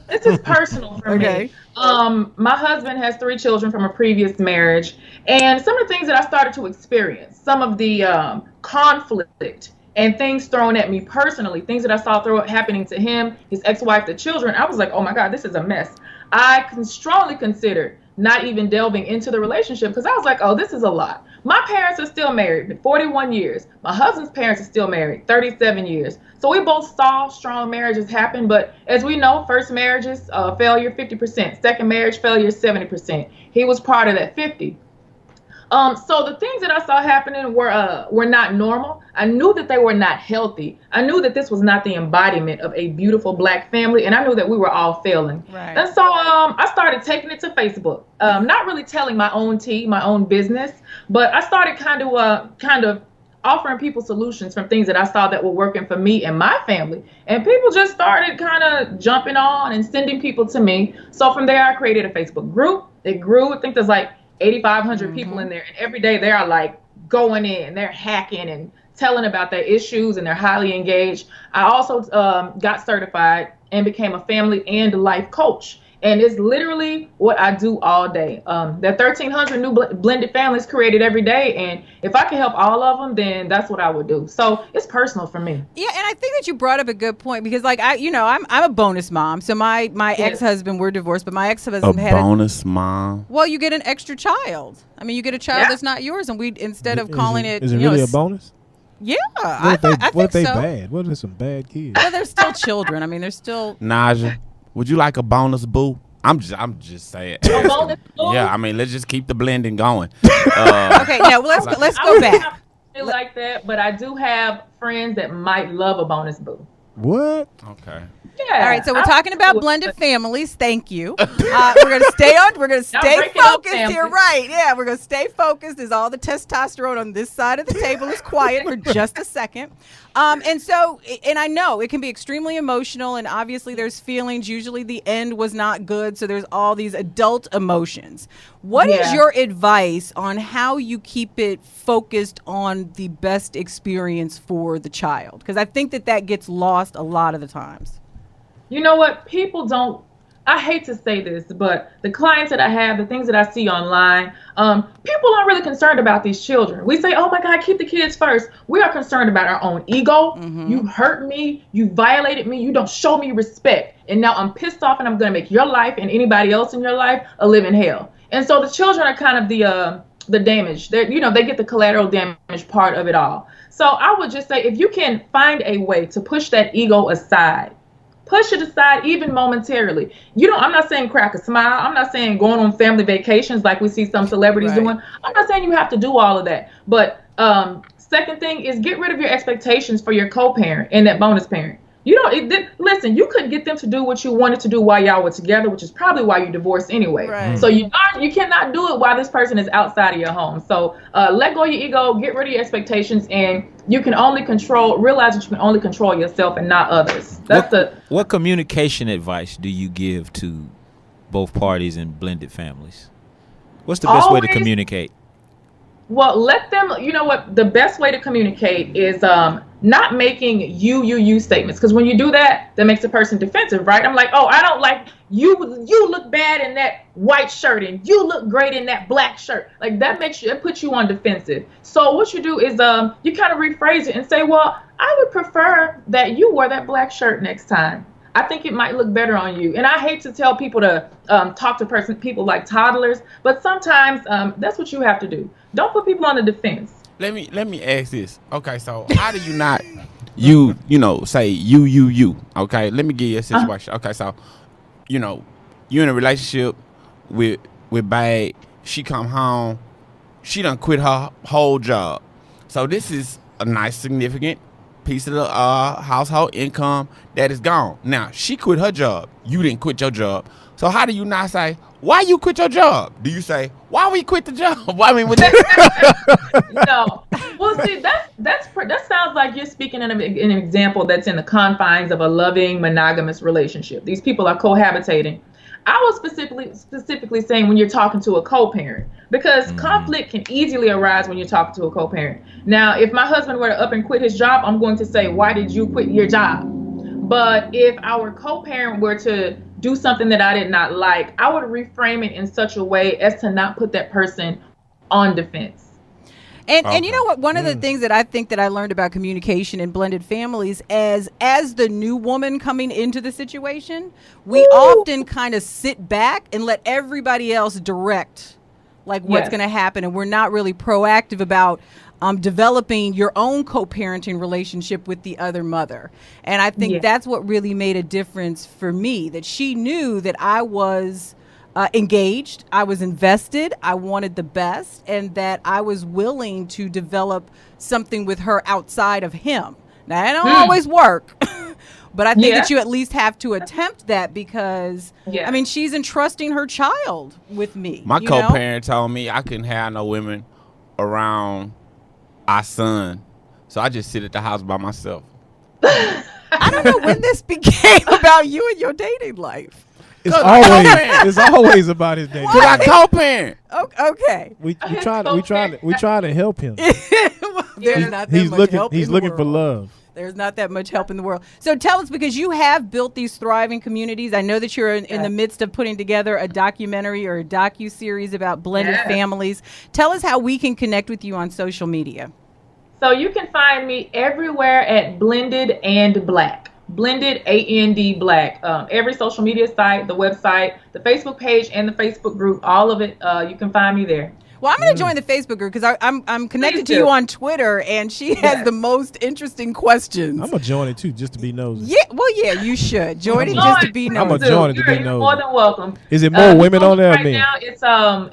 Speaker 7: This is personal for me. My husband has 3 children from a previous marriage, and some of the things that I started to experience, some of the conflict and things thrown at me personally, things that I saw happening to him, his ex-wife, the children, I was like, oh my God, this is a mess. I can strongly consider not even delving into the relationship because I was like, oh, this is a lot. My parents are still married, 41 years. My husband's parents are still married, 37 years. So we both saw strong marriages happen, but as we know, first marriages, failure 50%, second marriage failure 70%. He was part of that 50. So the things that I saw happening were not normal. I knew that they were not healthy. I knew that this was not the embodiment of a beautiful Black family, and I knew that we were all failing.
Speaker 4: Right.
Speaker 7: And so I started taking it to Facebook, not really telling my own tea, my own business, but I started kind of offering people solutions from things that I saw that were working for me and my family. And people just started kind of jumping on and sending people to me. So from there, I created a Facebook group. It grew. I think there's like 8,500 people in there, and every day they are like going in, they're hacking and telling about their issues, and they're highly engaged. I also got certified and became a family and life coach, and it's literally what I do all day. There are 1,300 new blended families created every day, and if I can help all of them, then that's what I would do. So it's personal for me.
Speaker 4: Yeah, and I think that you brought up a good point because, like, I'm a bonus mom. So my ex-husband, we're divorced, but my ex-husband had
Speaker 3: bonus mom.
Speaker 4: Well, you get an extra child. I mean, you get a child that's not yours, and we instead of calling it,
Speaker 2: is it really a bonus?
Speaker 4: Yeah,
Speaker 2: What if they
Speaker 4: so.
Speaker 2: bad? What if some bad kids?
Speaker 4: Well, they're still children. I mean, they're still.
Speaker 3: Naja, would you like a bonus boo? I'm just saying.
Speaker 7: A bonus boo?
Speaker 3: Yeah, I mean, let's just keep the blending going.
Speaker 4: Okay, yeah, well, let's go back.
Speaker 7: Like that, but I do have friends that might love a bonus boo.
Speaker 2: What?
Speaker 3: Okay.
Speaker 7: Yeah.
Speaker 4: All right, so we're talking about blended families. Thank you. We're gonna stay
Speaker 7: break it up,
Speaker 4: focused here,
Speaker 7: family.
Speaker 4: right? Yeah, we're gonna stay focused. As all the testosterone on this side of the table is quiet for just a second. And I know it can be extremely emotional, and obviously there's feelings. Usually the end was not good, so there's all these adult emotions. What is your advice on how you keep it focused on the best experience for the child? Because I think that gets lost a lot of the times.
Speaker 7: You know what? People don't, I hate to say this, but the clients that I have, the things that I see online, people aren't really concerned about these children. We say, oh my God, keep the kids first. We are concerned about our own ego. Mm-hmm. You hurt me. You violated me. You don't show me respect. And now I'm pissed off, and I'm going to make your life and anybody else in your life a living hell. And so the children are kind of the damage. They get the collateral damage part of it all. So I would just say, if you can find a way to push that ego aside, push it aside even momentarily. I'm not saying crack a smile. I'm not saying going on family vacations like we see some celebrities doing. I'm not saying you have to do all of that. But second thing is get rid of your expectations for your co-parent and that bonus parent. Listen, you couldn't get them to do what you wanted to do while y'all were together, which is probably why you divorced anyway. Right. So you cannot do it while this person is outside of your home. So let go of your ego, get rid of your expectations, and you can only realize that you can only control yourself and not others.
Speaker 5: What communication advice do you give to both parties in blended families? What's the best way to communicate?
Speaker 7: Well, let them, the best way to communicate is not making you statements. Because when you do that, that makes a person defensive, right? I'm like, oh, I don't like you look bad in that white shirt and you look great in that black shirt. Like that puts you on defensive. So what you do is you kind of rephrase it and say, well, I would prefer that you wear that black shirt next time. I think it might look better on you. And I hate to tell people to talk to people like toddlers, but sometimes that's what you have to do. Don't put people on the defense.
Speaker 3: Let me ask this. Okay, so how do you not you say you? Okay, let me give you a situation. Okay, so you in a relationship with Babe. She come home. She done quit her whole job. So this is a nice significant piece of the household income that is gone. Now she quit her job. You didn't quit your job. So how do you not say, why you quit your job? Do you say, why we quit the job? Why, I mean,
Speaker 7: No. Well, see, that sounds like you're speaking in an example that's in the confines of a loving, monogamous relationship. These people are cohabitating. I was specifically saying when you're talking to a co-parent, because conflict can easily arise when you're talking to a co-parent. Now, if my husband were to up and quit his job, I'm going to say, why did you quit your job? But if our co-parent were to do something that I did not like, I would reframe it in such a way as to not put that person on defense.
Speaker 4: And you know what? One of the things that I think that I learned about communication in blended families as the new woman coming into the situation, we often kind of sit back and let everybody else direct like what's going to happen. And we're not really proactive about developing your own co-parenting relationship with the other mother. And I think that's what really made a difference for me, that she knew that I was engaged, I was invested, I wanted the best, and that I was willing to develop something with her outside of him. Now, it don't always work, but I think that you at least have to attempt that because, I mean, she's entrusting her child with me.
Speaker 3: My co-parent told me I couldn't have no women around our son, so I just sit at the house by myself.
Speaker 4: I don't know when this became about you and your dating life.
Speaker 2: It's always about his dating.
Speaker 3: Cause I co-parent.
Speaker 4: Okay.
Speaker 2: We try to help him.
Speaker 4: There's not that much help.
Speaker 2: He's looking for love.
Speaker 4: There's not that much help in the world. So tell us, because you have built these thriving communities. I know that you're in the midst of putting together a documentary or a docu-series about blended families. Tell us how we can connect with you on social media.
Speaker 7: So you can find me everywhere at Blended and Black. Blended AND Black. Every social media site, the website, the Facebook page, and the Facebook group, all of it, you can find me there.
Speaker 4: Well, I'm going to join the Facebook group because I'm connected to you on Twitter, and she has the most interesting questions.
Speaker 2: I'm going to join it, too, just to be nosy.
Speaker 4: Yeah, well, yeah, you should. Join it just to be nosy.
Speaker 2: I'm going to join it to be nosy.
Speaker 7: You're more than welcome.
Speaker 2: Is it more women on there?
Speaker 7: Right now,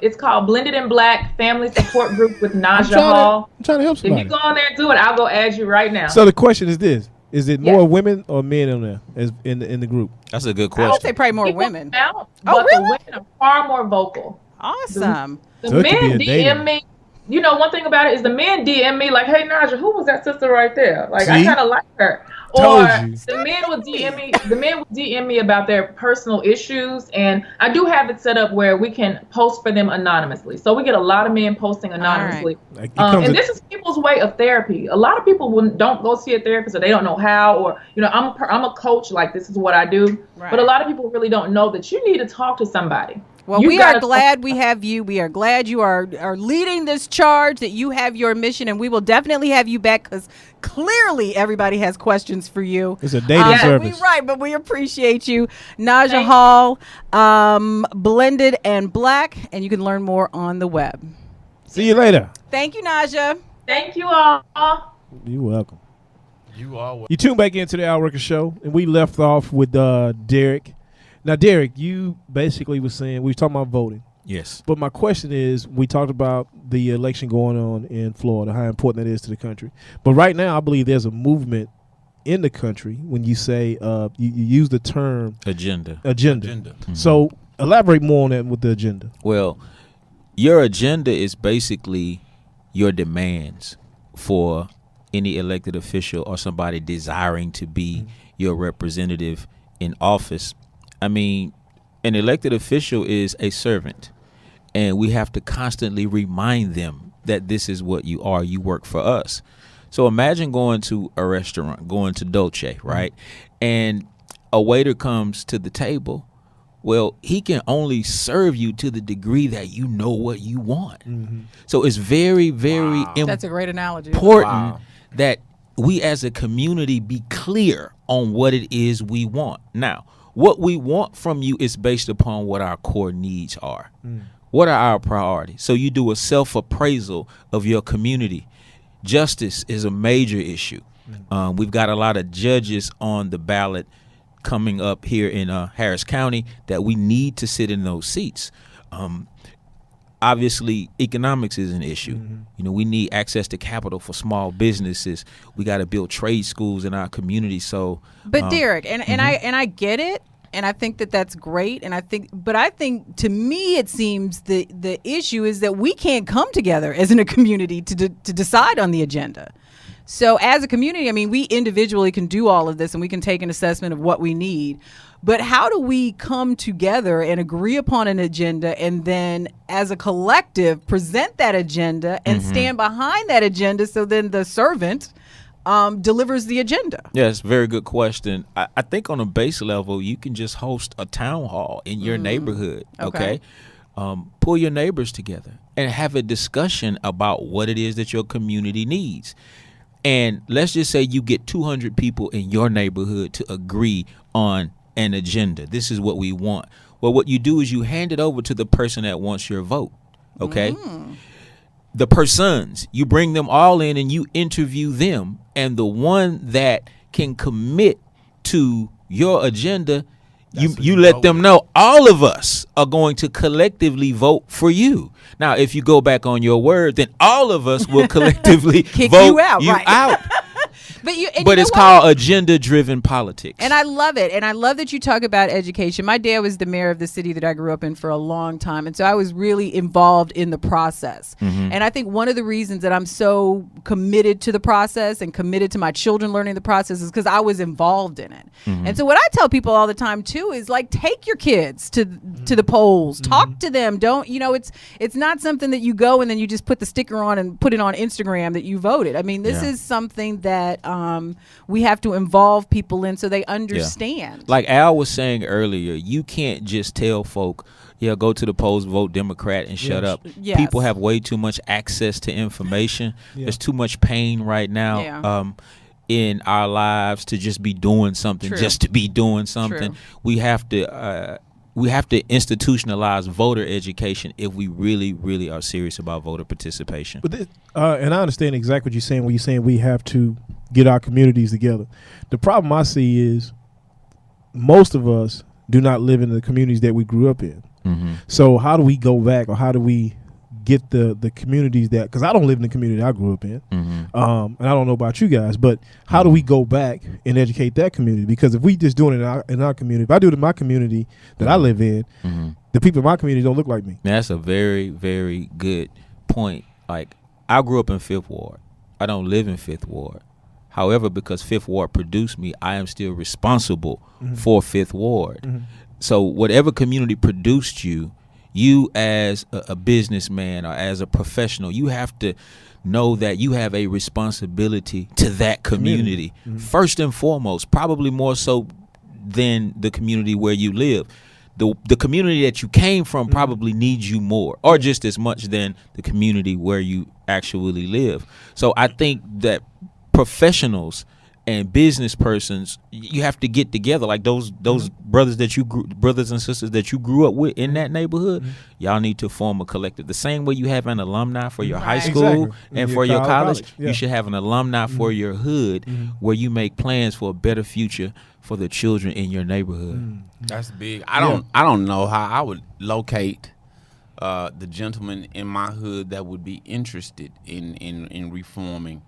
Speaker 7: it's called Blended and Black Family Support Group with Naja Hall.
Speaker 2: I'm trying to help somebody.
Speaker 7: If you go on there and do it, I'll go add you right now.
Speaker 2: So the question is this. Is it more women or men on there as in the group?
Speaker 5: That's a good question.
Speaker 4: I would say probably more women.
Speaker 7: But
Speaker 4: really?
Speaker 7: The women are far more vocal.
Speaker 4: Awesome.
Speaker 7: The men DM me. You know, one thing about it is the men DM me like, hey, Naja, who was that sister right there? Like, I kind of like her. Or the men will DM me about their personal issues, and I do have it set up where we can post for them anonymously. So we get a lot of men posting anonymously, and this is people's way of therapy. A lot of people don't go see a therapist, or they don't know how, or I'm a coach, like this is what I do, but a lot of people really don't know that you need to talk to somebody.
Speaker 4: Well, we are glad we have you. We are glad you are leading this charge, that you have your mission, and we will definitely have you back because clearly everybody has questions for you.
Speaker 2: It's a dating service.
Speaker 4: But we appreciate you. Naja Hall, Blended and Black, and you can learn more on the web.
Speaker 2: See you later.
Speaker 4: Thank you, Naja.
Speaker 7: Thank you all.
Speaker 2: You're welcome. You tuned back into the Al Rucker Show, and we left off with Derek. Now, Derek, you basically was saying, we were talking about voting.
Speaker 5: Yes.
Speaker 2: But my question is, we talked about the election going on in Florida, how important that is to the country. But right now, I believe there's a movement in the country when you say, you use the term
Speaker 5: agenda.
Speaker 2: Mm-hmm. So elaborate more on that with the agenda.
Speaker 5: Well, your agenda is basically your demands for any elected official or somebody desiring to be your representative in office. I mean, an elected official is a servant, and we have to constantly remind them that this is what you are. You work for us. So imagine going to a restaurant, going to Dolce, right? And a waiter comes to the table. Well, he can only serve you to the degree that you know what you want. So it's very, very
Speaker 4: That's a great analogy.
Speaker 5: important that we as a community be clear on what it is we want. Now, what we want from you is based upon what our core needs are. What are our priorities? So you do a self-appraisal of your community. Justice is a major issue. We've got a lot of judges on the ballot coming up here in Harris County that we need to sit in those seats. Obviously, economics is an issue. You know, we need access to capital for small businesses. We got to build trade schools in our community. So,
Speaker 4: but Derek, and I get it, and I think that that's great, and I think to me it seems the issue is that we can't come together as in a community to decide on the agenda. So as a community, I mean, we individually can do all of this and we can take an assessment of what we need. But how do we come together and agree upon an agenda and then as a collective present that agenda and stand behind that agenda so then the servant delivers the agenda?
Speaker 5: Yes, very good question. I think on a base level, you can just host a town hall in your neighborhood, okay? Pull your neighbors together and have a discussion about what it is that your community needs. And let's just say you get 200 people in your neighborhood to agree on an agenda. This is what we want. Well, what you do is you hand it over to the person that wants your vote, okay? The persons, you bring them all in and you interview them. And the one that can commit to your agenda, you let them know all of us are going to collectively vote for you. Now, if you go back on your word, then all of us will collectively vote
Speaker 4: you out.
Speaker 5: out. But it's called agenda-driven politics.
Speaker 4: And I love it. And I love that you talk about education. My dad was the mayor of the city that I grew up in for a long time. And so I was really involved in the process. And I think one of the reasons that I'm so committed to the process and committed to my children learning the process is because I was involved in it. And so what I tell people all the time, too, is like, take your kids to the polls. Talk to them. Don't, it's not something that you go and then you just put the sticker on and put it on Instagram that you voted. I mean, this is something that we have to involve people in so they understand.
Speaker 5: Like Al was saying earlier, you can't just tell folk, go to the polls, vote Democrat, and shut up. People have way too much access to information. There's too much pain right now in our lives to just be doing something, just to be doing something. We have to institutionalize voter education if we really, really are serious about voter participation.
Speaker 2: But and I understand exactly what you're saying when you're saying we have to get our communities together. The problem I see is most of us do not live in the communities that we grew up in. So how do we go back, or how do we get the communities that, because I don't live in the community I grew up in, and I don't know about you guys, but how do we go back and educate that community? Because if we just doing it in our community, if I do it in my community that I live in, the people in my community don't look like me.
Speaker 5: That's a very, very good point. Like, I grew up in Fifth Ward. I don't live in Fifth Ward. However, because Fifth Ward produced me, I am still responsible for Fifth Ward. So whatever community produced you, you as a businessman or as a professional, you have to know that you have a responsibility to that community. First and foremost, probably more so than the community where you live. The community that you came from probably needs you more, or just as much than the community where you actually live. So I think that professionals and business persons, you have to get together, like those brothers and sisters that you grew up with in that neighborhood. Y'all need to form a collective. The same way you have an alumni for your high school and for your college, you should have an alumni for your hood, where you make plans for a better future for the children in your neighborhood.
Speaker 3: That's big. I don't know how I would locate the gentleman in my hood that would be interested in reforming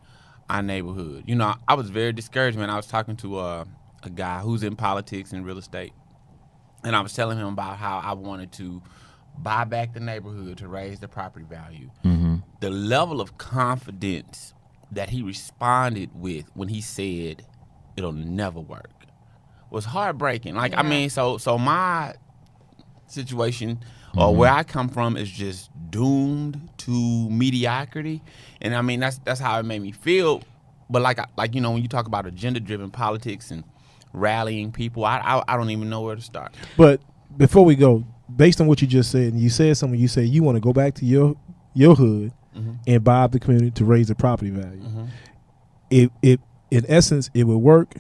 Speaker 3: our neighborhood. I was very discouraged, man. I was talking to a guy who's in politics and real estate, and I was telling him about how I wanted to buy back the neighborhood to raise the property value. The level of confidence that he responded with when he said it'll never work was heartbreaking. Like, I mean, so my situation or where I come from is just doomed to mediocrity. And I mean, that's how it made me feel. But like you know, when you talk about agenda-driven politics and rallying people, I don't even know where to start.
Speaker 2: But before we go, based on what you just said, and you said something, you said you want to go back to your hood and buy up the community to raise the property value. It in essence it would work,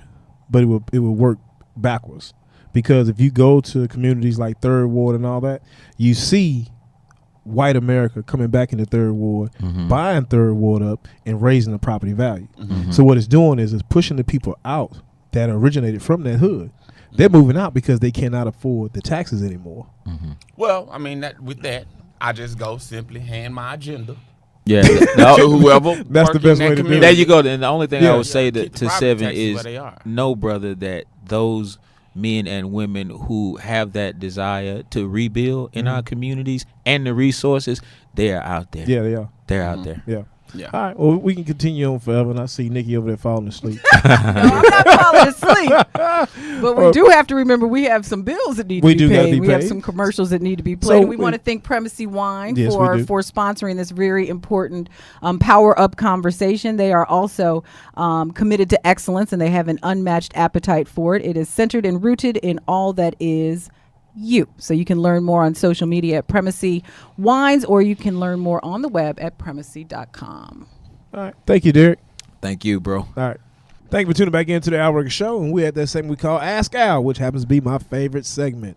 Speaker 2: but it would work backwards, because if you go to communities like Third Ward and all that, you see white America coming back into Third Ward, buying Third Ward up and raising the property value. So what it's doing is it's pushing the people out that originated from that hood. They're moving out because they cannot afford the taxes anymore.
Speaker 3: Well, I mean, with that, I just go simply hand my agenda.
Speaker 5: Yeah,
Speaker 3: to whoever.
Speaker 2: That's the best way to do it.
Speaker 5: There you go. And the only thing I would say
Speaker 3: Keep the
Speaker 5: to
Speaker 3: property
Speaker 5: Seven
Speaker 3: taxes
Speaker 5: is,
Speaker 3: where they are.
Speaker 5: no, brother, that those men and women who have that desire to rebuild in our communities and the resources, they are out there.
Speaker 2: Yeah, they are.
Speaker 5: They're out there.
Speaker 2: Yeah.
Speaker 3: Yeah.
Speaker 2: All right. Well, we can continue on forever, and I see Nikki over there falling asleep.
Speaker 4: No, I'm not falling asleep. But we do have to remember we have some bills that need to be
Speaker 2: gotta
Speaker 4: paid.
Speaker 2: be
Speaker 4: We have
Speaker 2: paid.
Speaker 4: some commercials that need to be played.
Speaker 2: So
Speaker 4: we want to thank Primacy Wine
Speaker 2: Yes,
Speaker 4: for
Speaker 2: we do.
Speaker 4: sponsoring this very important Power Up conversation. They are also committed to excellence, and they have an unmatched appetite for it. It is centered and rooted in all that is you. So you can learn more on social media at Primacy Wines, or you can learn more on the web at primacy.com.
Speaker 2: All right. Thank you, Derek.
Speaker 5: Thank you, bro.
Speaker 2: All right. Thank you for tuning back into the Al Rucker Show, and we're at that segment we call Ask Al, which happens to be my favorite segment.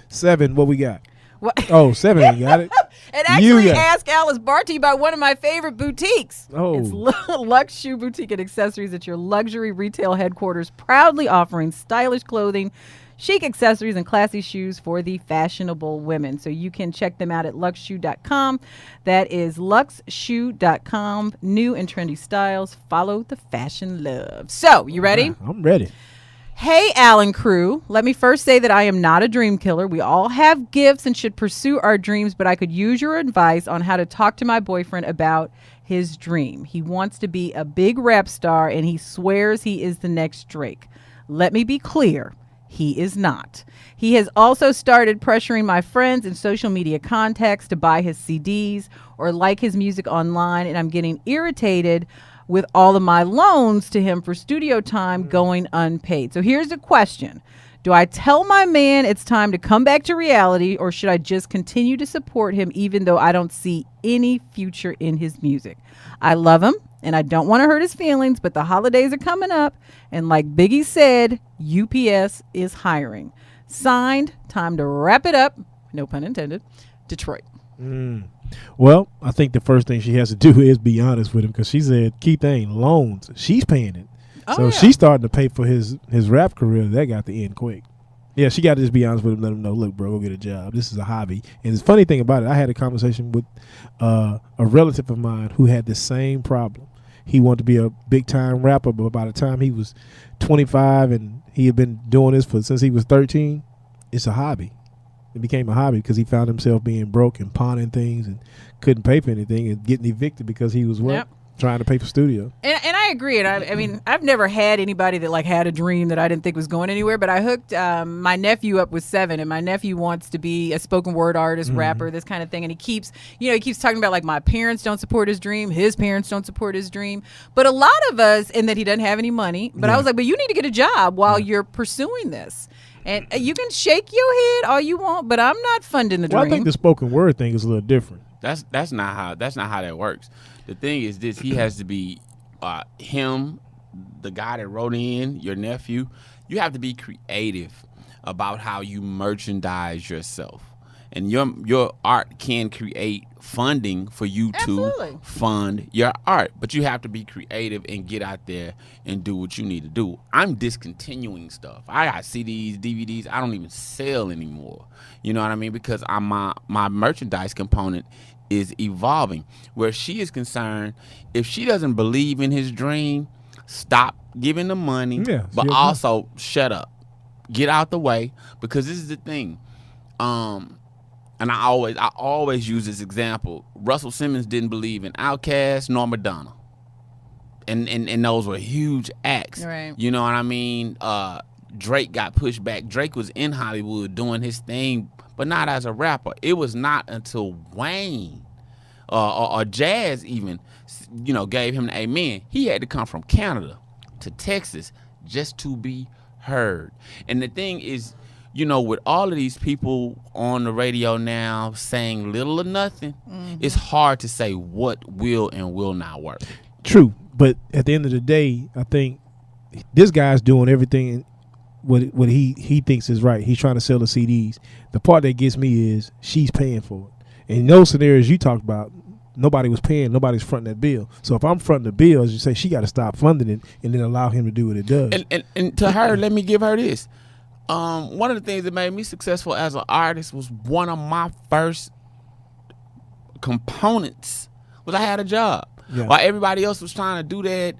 Speaker 2: Seven, what we got?
Speaker 4: What?
Speaker 2: Oh, Seven ain't got it.
Speaker 4: And actually,
Speaker 2: You got it.
Speaker 4: Ask Al is brought to you by one of my favorite boutiques.
Speaker 2: Oh.
Speaker 4: It's Lux Shoe Boutique and Accessories at your luxury retail headquarters, proudly offering stylish clothing, chic accessories, and classy shoes for the fashionable women. So you can check them out at luxshoe.com. That is luxshoe.com. New and trendy styles. Follow the fashion love. So, you ready?
Speaker 2: I'm ready.
Speaker 4: Hey, Alan crew. Let me first say that I am not a dream killer. We all have gifts and should pursue our dreams, but I could use your advice on how to talk to my boyfriend about his dream. He wants to be a big rap star, and he swears he is the next Drake. Let me be clear. He is not. He has also started pressuring my friends and social media contacts to buy his CDs or like his music online, and I'm getting irritated with all of my loans to him for studio time going unpaid. So here's the question. Do I tell my man it's time to come back to reality, or should I just continue to support him even though I don't see any future in his music? I love him and I don't want to hurt his feelings, but the holidays are coming up, and like Biggie said, UPS is hiring. Signed, time to wrap it up, no pun intended, Detroit.
Speaker 2: Well, I think the first thing she has to do is be honest with him, because she said Keith ain't loans. She's paying it. So
Speaker 4: yeah.
Speaker 2: she's starting to pay for his rap career. That got to end quick. Yeah, she got to just be honest with him, let him know, look, bro, go get a job. This is a hobby. And the funny thing about it, I had a conversation with a relative of mine who had the same problem. He wanted to be a big-time rapper, but by the time he was 25 and he had been doing this since he was 13, it's a hobby. It became a hobby because he found himself being broke and pawning things and couldn't pay for anything and getting evicted because he was
Speaker 4: Yep.
Speaker 2: trying to pay for studio.
Speaker 4: And I agree. And I mean, I've never had anybody that like had a dream that I didn't think was going anywhere. But I hooked my nephew up with Se7en, and my nephew wants to be a spoken word artist, rapper, this kind of thing. And he keeps talking about like my parents don't support his dream, his parents don't support his dream. But a lot of us, and that he doesn't have any money. But I was like, but you need to get a job while you're pursuing this. And you can shake your head all you want, but I'm not funding the
Speaker 2: Well,
Speaker 4: dream.
Speaker 2: I think the spoken word thing is a little different.
Speaker 3: That's not how that works. The thing is this: he has to be him, the guy that wrote in, your nephew. You have to be creative about how you merchandise yourself, and your art can create funding for you
Speaker 4: Absolutely.
Speaker 3: to fund your art. But you have to be creative and get out there and do what you need to do. I'm discontinuing stuff. I got CDs, DVDs. I don't even sell anymore. You know what I mean? Because my merchandise component is evolving. Where she is concerned, if she doesn't believe in his dream, stop giving the money,
Speaker 2: Yeah,
Speaker 3: but
Speaker 2: she
Speaker 3: also shut up. Get out the way, because this is the thing. And I always use this example. Russell Simmons didn't believe in Outkast nor Madonna. And those were huge acts.
Speaker 4: Right.
Speaker 3: You know what I mean? Drake got pushed back. Drake was in Hollywood doing his thing, but not as a rapper. It was not until Wayne or Jazz even, gave him the amen. He had to come from Canada to Texas just to be heard. And the thing is, with all of these people on the radio now saying little or nothing, it's hard to say what will and will not work.
Speaker 2: True, but at the end of the day, I think this guy's doing everything what he thinks is right. He's trying to sell the CDs. The part that gets me is she's paying for it. And in those scenarios you talked about, nobody was paying, nobody's fronting that bill. So if I'm fronting the bill, as you say, she got to stop funding it and then allow him to do what it does.
Speaker 3: And to her, let me give her this. One of the things that made me successful as an artist was one of my first components was I had a job.
Speaker 2: Yeah.
Speaker 3: While everybody else was trying to do that,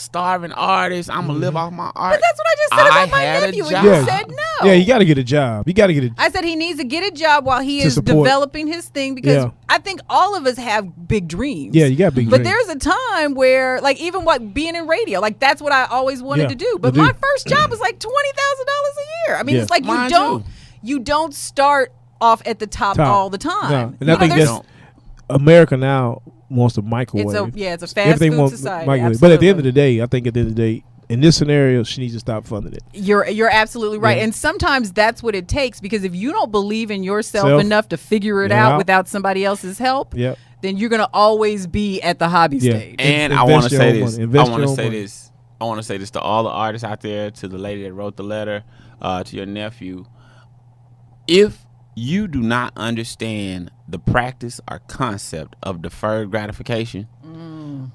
Speaker 3: starving artist, I'm gonna live off my art.
Speaker 4: But that's what I just said about my
Speaker 3: had a
Speaker 4: nephew, and
Speaker 3: job.
Speaker 4: you
Speaker 2: Yeah.
Speaker 4: said no.
Speaker 2: Yeah, you got to get a job. You got to get a
Speaker 4: I said he needs to get a job while he
Speaker 2: To
Speaker 4: is
Speaker 2: support.
Speaker 4: developing his thing, because
Speaker 2: Yeah.
Speaker 4: I think all of us have big dreams.
Speaker 2: Yeah, you got big
Speaker 4: But
Speaker 2: dreams.
Speaker 4: there's a time where, like, even being in radio, like, that's what I always wanted
Speaker 2: Yeah,
Speaker 4: to do.
Speaker 2: to
Speaker 4: But
Speaker 2: do.
Speaker 4: my first job was like $20,000 a year. I mean,
Speaker 2: Yeah.
Speaker 4: it's like
Speaker 3: Mine
Speaker 4: you don't start off at the top all the time.
Speaker 2: No. And
Speaker 4: You
Speaker 2: I
Speaker 4: know,
Speaker 2: think
Speaker 4: there's-
Speaker 2: that's America now wants to microwave.
Speaker 4: it's a fast
Speaker 2: Everything
Speaker 4: food
Speaker 2: wants
Speaker 4: society.
Speaker 2: microwave. But at the end of
Speaker 4: absolutely.
Speaker 2: the day, I think at the end of the day, in this scenario, she needs to stop funding it.
Speaker 4: You're absolutely right.
Speaker 2: Yeah.
Speaker 4: And sometimes that's what it takes, because if you don't believe in yourself
Speaker 2: Self.
Speaker 4: enough to figure it
Speaker 2: Yeah.
Speaker 4: out without somebody else's help,
Speaker 2: Yep.
Speaker 4: then you're going to always be at the hobby
Speaker 2: Yeah.
Speaker 4: stage.
Speaker 3: And
Speaker 2: Invest
Speaker 3: I want to
Speaker 2: your
Speaker 3: say
Speaker 2: own
Speaker 3: this.
Speaker 2: money. Invest
Speaker 3: I want
Speaker 2: your
Speaker 3: to
Speaker 2: own
Speaker 3: say
Speaker 2: money.
Speaker 3: this. I want to say this to all the artists out there, to the lady that wrote the letter, to your nephew. If you do not understand the practice or concept of deferred gratification,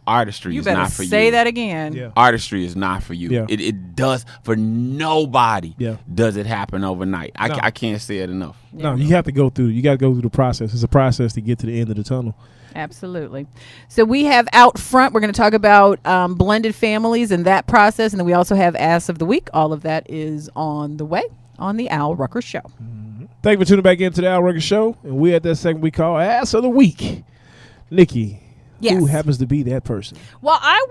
Speaker 3: artistry
Speaker 4: You
Speaker 3: is
Speaker 4: better
Speaker 3: not for
Speaker 4: say
Speaker 3: you.
Speaker 4: that again.
Speaker 2: Yeah.
Speaker 3: Artistry is not for you.
Speaker 2: Yeah.
Speaker 3: It does for nobody.
Speaker 2: Yeah.
Speaker 3: Does it happen overnight?
Speaker 2: No.
Speaker 3: I can't say it enough.
Speaker 2: No, you have to go through. You got to go through the process. It's a process to get to the end of the tunnel.
Speaker 4: Absolutely. So we have out front, we're going to talk about blended families and that process. And then we also have Ass of the Week. All of that is on the way on the Al Rucker Show.
Speaker 2: Thank you for tuning back into the Al Rucker Show. And we're at that segment we call Ass of the Week. Nikki,
Speaker 4: Yes.
Speaker 2: who happens to be that person?
Speaker 4: Well, I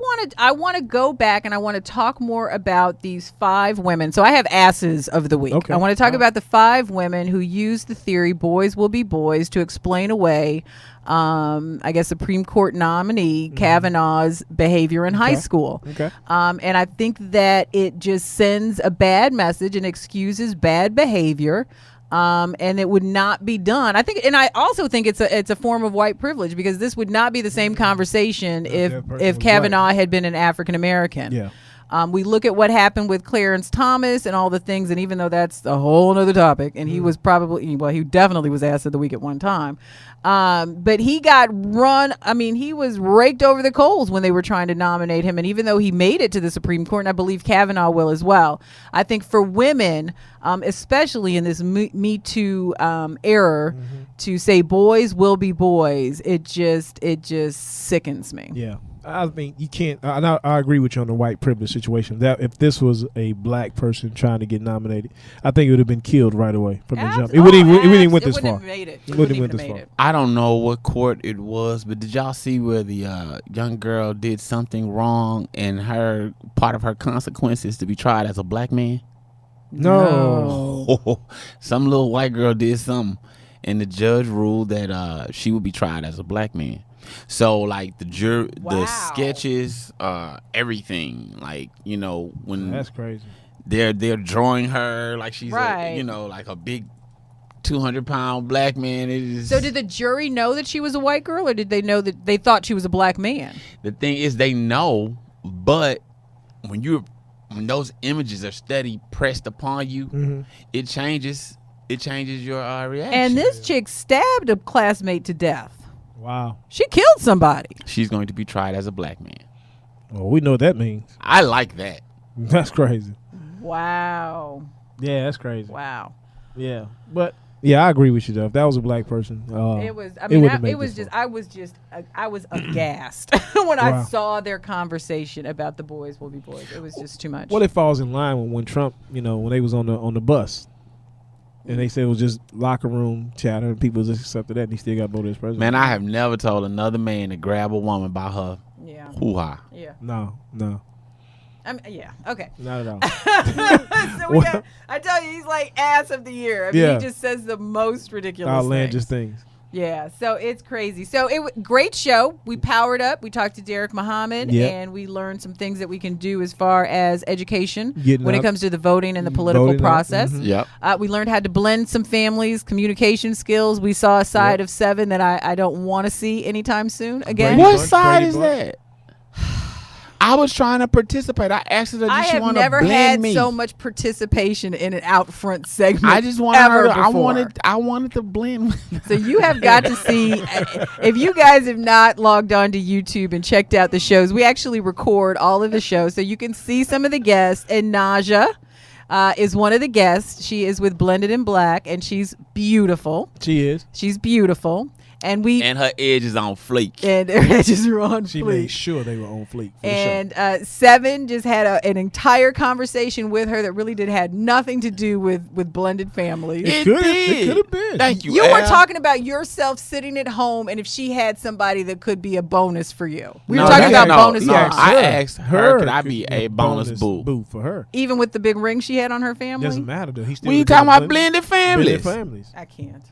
Speaker 4: want to go back and I want to talk more about these 5 women. So I have asses of the week.
Speaker 2: Okay.
Speaker 4: I want to talk
Speaker 2: All right.
Speaker 4: about the 5 women who use the theory "boys will be boys" to explain away, I guess, Supreme Court nominee Kavanaugh's behavior in high school.
Speaker 2: Okay.
Speaker 4: And I think that it just sends a bad message and excuses bad behavior. And it would not be done. I also think it's a form of white privilege, because this would not be the same conversation if
Speaker 2: that person was
Speaker 4: Kavanaugh had been an African American.
Speaker 2: Yeah.
Speaker 4: We look at what happened with Clarence Thomas and all the things, and even though that's a whole other topic, and he was he definitely was ass of the week at one time. But he got run. I mean, he was raked over the coals when they were trying to nominate him. And even though he made it to the Supreme Court, and I believe Kavanaugh will as well, I think for women, especially in this Me Too era, to say boys will be boys, it just sickens me.
Speaker 2: Yeah. I mean, you can't. I agree with you on the white privilege situation. That if this was a black person trying to get nominated, I think it would have been killed right away from the jump. It wouldn't even went this far.
Speaker 4: It wouldn't have made it.
Speaker 2: It wouldn't have went this far.
Speaker 3: I don't know what court it was, but did y'all see where the young girl did something wrong and her part of her consequence is to be tried as a black man?
Speaker 2: No.
Speaker 3: Some little white girl did something, and the judge ruled that she would be tried as a black man. So like the
Speaker 4: Wow.
Speaker 3: the sketches, everything, like, when
Speaker 2: That's crazy.
Speaker 3: they're drawing her like she's
Speaker 4: Right.
Speaker 3: like a big 200-pound black man. It is.
Speaker 4: So did the jury know that she was a white girl, or did they know that they thought she was a black man?
Speaker 3: The thing is, they know, but when those images are steady pressed upon you, it changes your reaction.
Speaker 4: And this chick stabbed a classmate to death.
Speaker 2: Wow.
Speaker 4: She killed somebody.
Speaker 3: She's going to be tried as a black man.
Speaker 2: Well, we know what that means.
Speaker 3: I like that.
Speaker 2: That's crazy.
Speaker 4: Wow.
Speaker 2: Yeah, that's crazy.
Speaker 4: Wow.
Speaker 2: Yeah, but yeah, I agree with you though. If that was a black person,
Speaker 4: It was. I
Speaker 2: it
Speaker 4: mean,
Speaker 2: wouldn't
Speaker 4: it
Speaker 2: make
Speaker 4: was
Speaker 2: this
Speaker 4: just.
Speaker 2: far.
Speaker 4: I was aghast when I
Speaker 2: Wow.
Speaker 4: saw their conversation about the boys will be boys. It was just too much.
Speaker 2: Well, it falls in line with when Trump, when they was on the bus, and they said it was just locker room chatter, and people just accepted that, and he still got voted as president.
Speaker 3: Man, I have never told another man to grab a woman by her
Speaker 4: Yeah.
Speaker 3: hoo-ha.
Speaker 4: Yeah.
Speaker 2: No,
Speaker 4: I mean, yeah. Okay.
Speaker 2: not at all.
Speaker 4: So I tell you, he's like ass of the year. I mean,
Speaker 2: Yeah.
Speaker 4: he just says the most ridiculous
Speaker 2: Outlandish
Speaker 4: things.
Speaker 2: things.
Speaker 4: Yeah, so it's crazy. So great show. We powered up. We talked to Derek Muhammad,
Speaker 2: Yep.
Speaker 4: and we learned some things that we can do as far as education
Speaker 2: Getting
Speaker 4: when it
Speaker 2: up.
Speaker 4: comes to the voting and the political
Speaker 2: Voting up,
Speaker 4: process.
Speaker 2: mhm.
Speaker 3: Yep.
Speaker 4: We learned how to blend some families, communication skills. We saw a side
Speaker 2: Yep.
Speaker 4: of Se7en that I don't want to see anytime soon again.
Speaker 2: Brady
Speaker 3: What
Speaker 2: Bunch,
Speaker 3: side
Speaker 2: Brady
Speaker 3: is
Speaker 2: Bunch.
Speaker 3: that? I was trying to participate. I asked her, did
Speaker 4: I
Speaker 3: she
Speaker 4: have
Speaker 3: want to
Speaker 4: never
Speaker 3: blend
Speaker 4: had
Speaker 3: me?
Speaker 4: so much participation in an out front segment.
Speaker 3: I just wanted
Speaker 4: ever
Speaker 3: her to,
Speaker 4: before.
Speaker 3: I wanted to blend with
Speaker 4: So you have got to see, if you guys have not logged on to YouTube and checked out the shows, we actually record all of the shows so you can see some of the guests. And Naja is one of the guests. She is with Blended in Black, and she's beautiful.
Speaker 2: She is.
Speaker 4: She's beautiful. And we
Speaker 3: and her edge is on fleek.
Speaker 4: and her edges are on
Speaker 2: She
Speaker 4: fleek.
Speaker 2: made sure they were on fleek. For
Speaker 4: And Se7en just had an entire conversation with her that really had nothing to do with blended families.
Speaker 2: It could have been.
Speaker 3: Thank you.
Speaker 4: You were
Speaker 3: Al.
Speaker 4: talking about yourself sitting at home, and if she had somebody that could be a bonus for you. We
Speaker 3: No,
Speaker 4: were talking
Speaker 3: that's-
Speaker 4: about
Speaker 3: no,
Speaker 4: bonus
Speaker 3: no,
Speaker 4: moms.
Speaker 3: I asked her, could I
Speaker 2: could
Speaker 3: be a bonus boo?
Speaker 2: boo for her.
Speaker 4: Even with the big ring she had on her family.
Speaker 2: Doesn't matter though. He still.
Speaker 3: We
Speaker 2: would've
Speaker 3: talking
Speaker 2: been
Speaker 3: about blended families.
Speaker 2: families.
Speaker 4: I can't.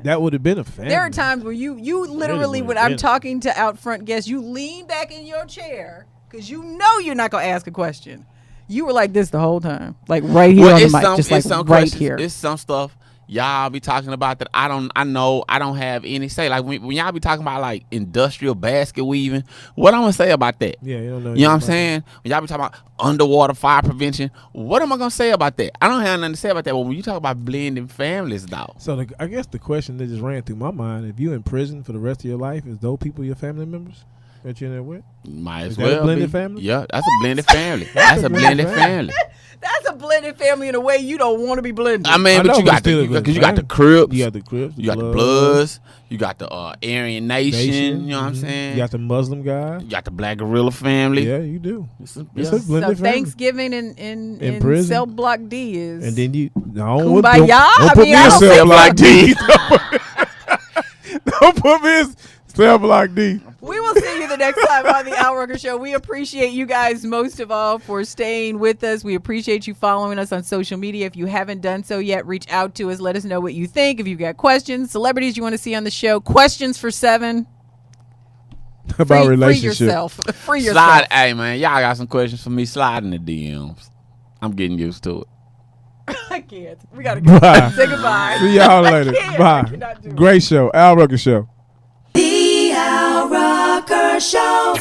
Speaker 2: That would have been a family.
Speaker 4: There are times where you literally,
Speaker 2: would've
Speaker 4: when I'm
Speaker 2: been.
Speaker 4: talking to out front guests, you lean back in your chair because you know you're not going to ask a question. You were like this the whole time, like right here on the mic, just like right
Speaker 3: questions,
Speaker 4: here.
Speaker 3: It's some stuff y'all be talking about that I don't have any say. Like when y'all be talking about like industrial basket weaving, what I'm gonna say about that?
Speaker 2: Yeah, you don't know.
Speaker 3: You know what I'm saying? When y'all be talking about underwater fire prevention, what am I gonna say about that? I don't have nothing to say about that. But when you talk about blending families, though,
Speaker 2: So I guess the question that just ran through my mind: if you in prison for the rest of your life, is those people your family members that you're in there with?
Speaker 3: might as
Speaker 2: Is that a
Speaker 3: well
Speaker 2: blended
Speaker 3: be.
Speaker 2: family?
Speaker 3: Yeah, that's a blended family. That's a blended family.
Speaker 4: That's a blended family in a way you don't want to be blended.
Speaker 3: I mean,
Speaker 2: I
Speaker 3: but
Speaker 2: know,
Speaker 3: you
Speaker 2: but
Speaker 3: got
Speaker 2: still a
Speaker 3: the
Speaker 2: blended
Speaker 3: because you got the
Speaker 2: family.
Speaker 3: Crips,
Speaker 2: You got the Crips,
Speaker 3: you got the Bloods, you got the Aryan Nation. You know what I'm
Speaker 2: mhm.
Speaker 3: saying?
Speaker 2: You got the Muslim guy.
Speaker 3: You got the Black Gorilla family.
Speaker 2: Yeah, you do.
Speaker 3: It's a-
Speaker 2: It's
Speaker 3: yeah.
Speaker 2: a blended
Speaker 4: So
Speaker 2: family.
Speaker 4: Thanksgiving in
Speaker 2: prison?
Speaker 4: cell block D is.
Speaker 2: And then you no,
Speaker 4: Kumbaya?
Speaker 2: don't
Speaker 4: I
Speaker 2: put
Speaker 4: mean,
Speaker 2: me
Speaker 4: I
Speaker 2: in
Speaker 4: don't
Speaker 2: cell
Speaker 4: think
Speaker 2: block
Speaker 4: so.
Speaker 2: D. Don't put me in cell block D.
Speaker 4: We will see you the next time on the Al Rucker Show. We appreciate you guys most of all for staying with us. We appreciate you following us on social media. If you haven't done so yet, reach out to us. Let us know what you think. If you've got questions, celebrities you want to see on the show, questions for Se7en.
Speaker 2: About
Speaker 4: Free
Speaker 2: relationship.
Speaker 4: yourself. Free yourself.
Speaker 3: Slide, hey man, y'all got some questions for me? Slide in the DMs. I'm getting used to it.
Speaker 4: I can't. We got to go.
Speaker 2: Bye.
Speaker 4: Say goodbye.
Speaker 2: See y'all later.
Speaker 4: can't. I
Speaker 2: Bye.
Speaker 4: cannot do it.
Speaker 2: Great show. Al Rucker Show.
Speaker 8: The Al Rucker Show.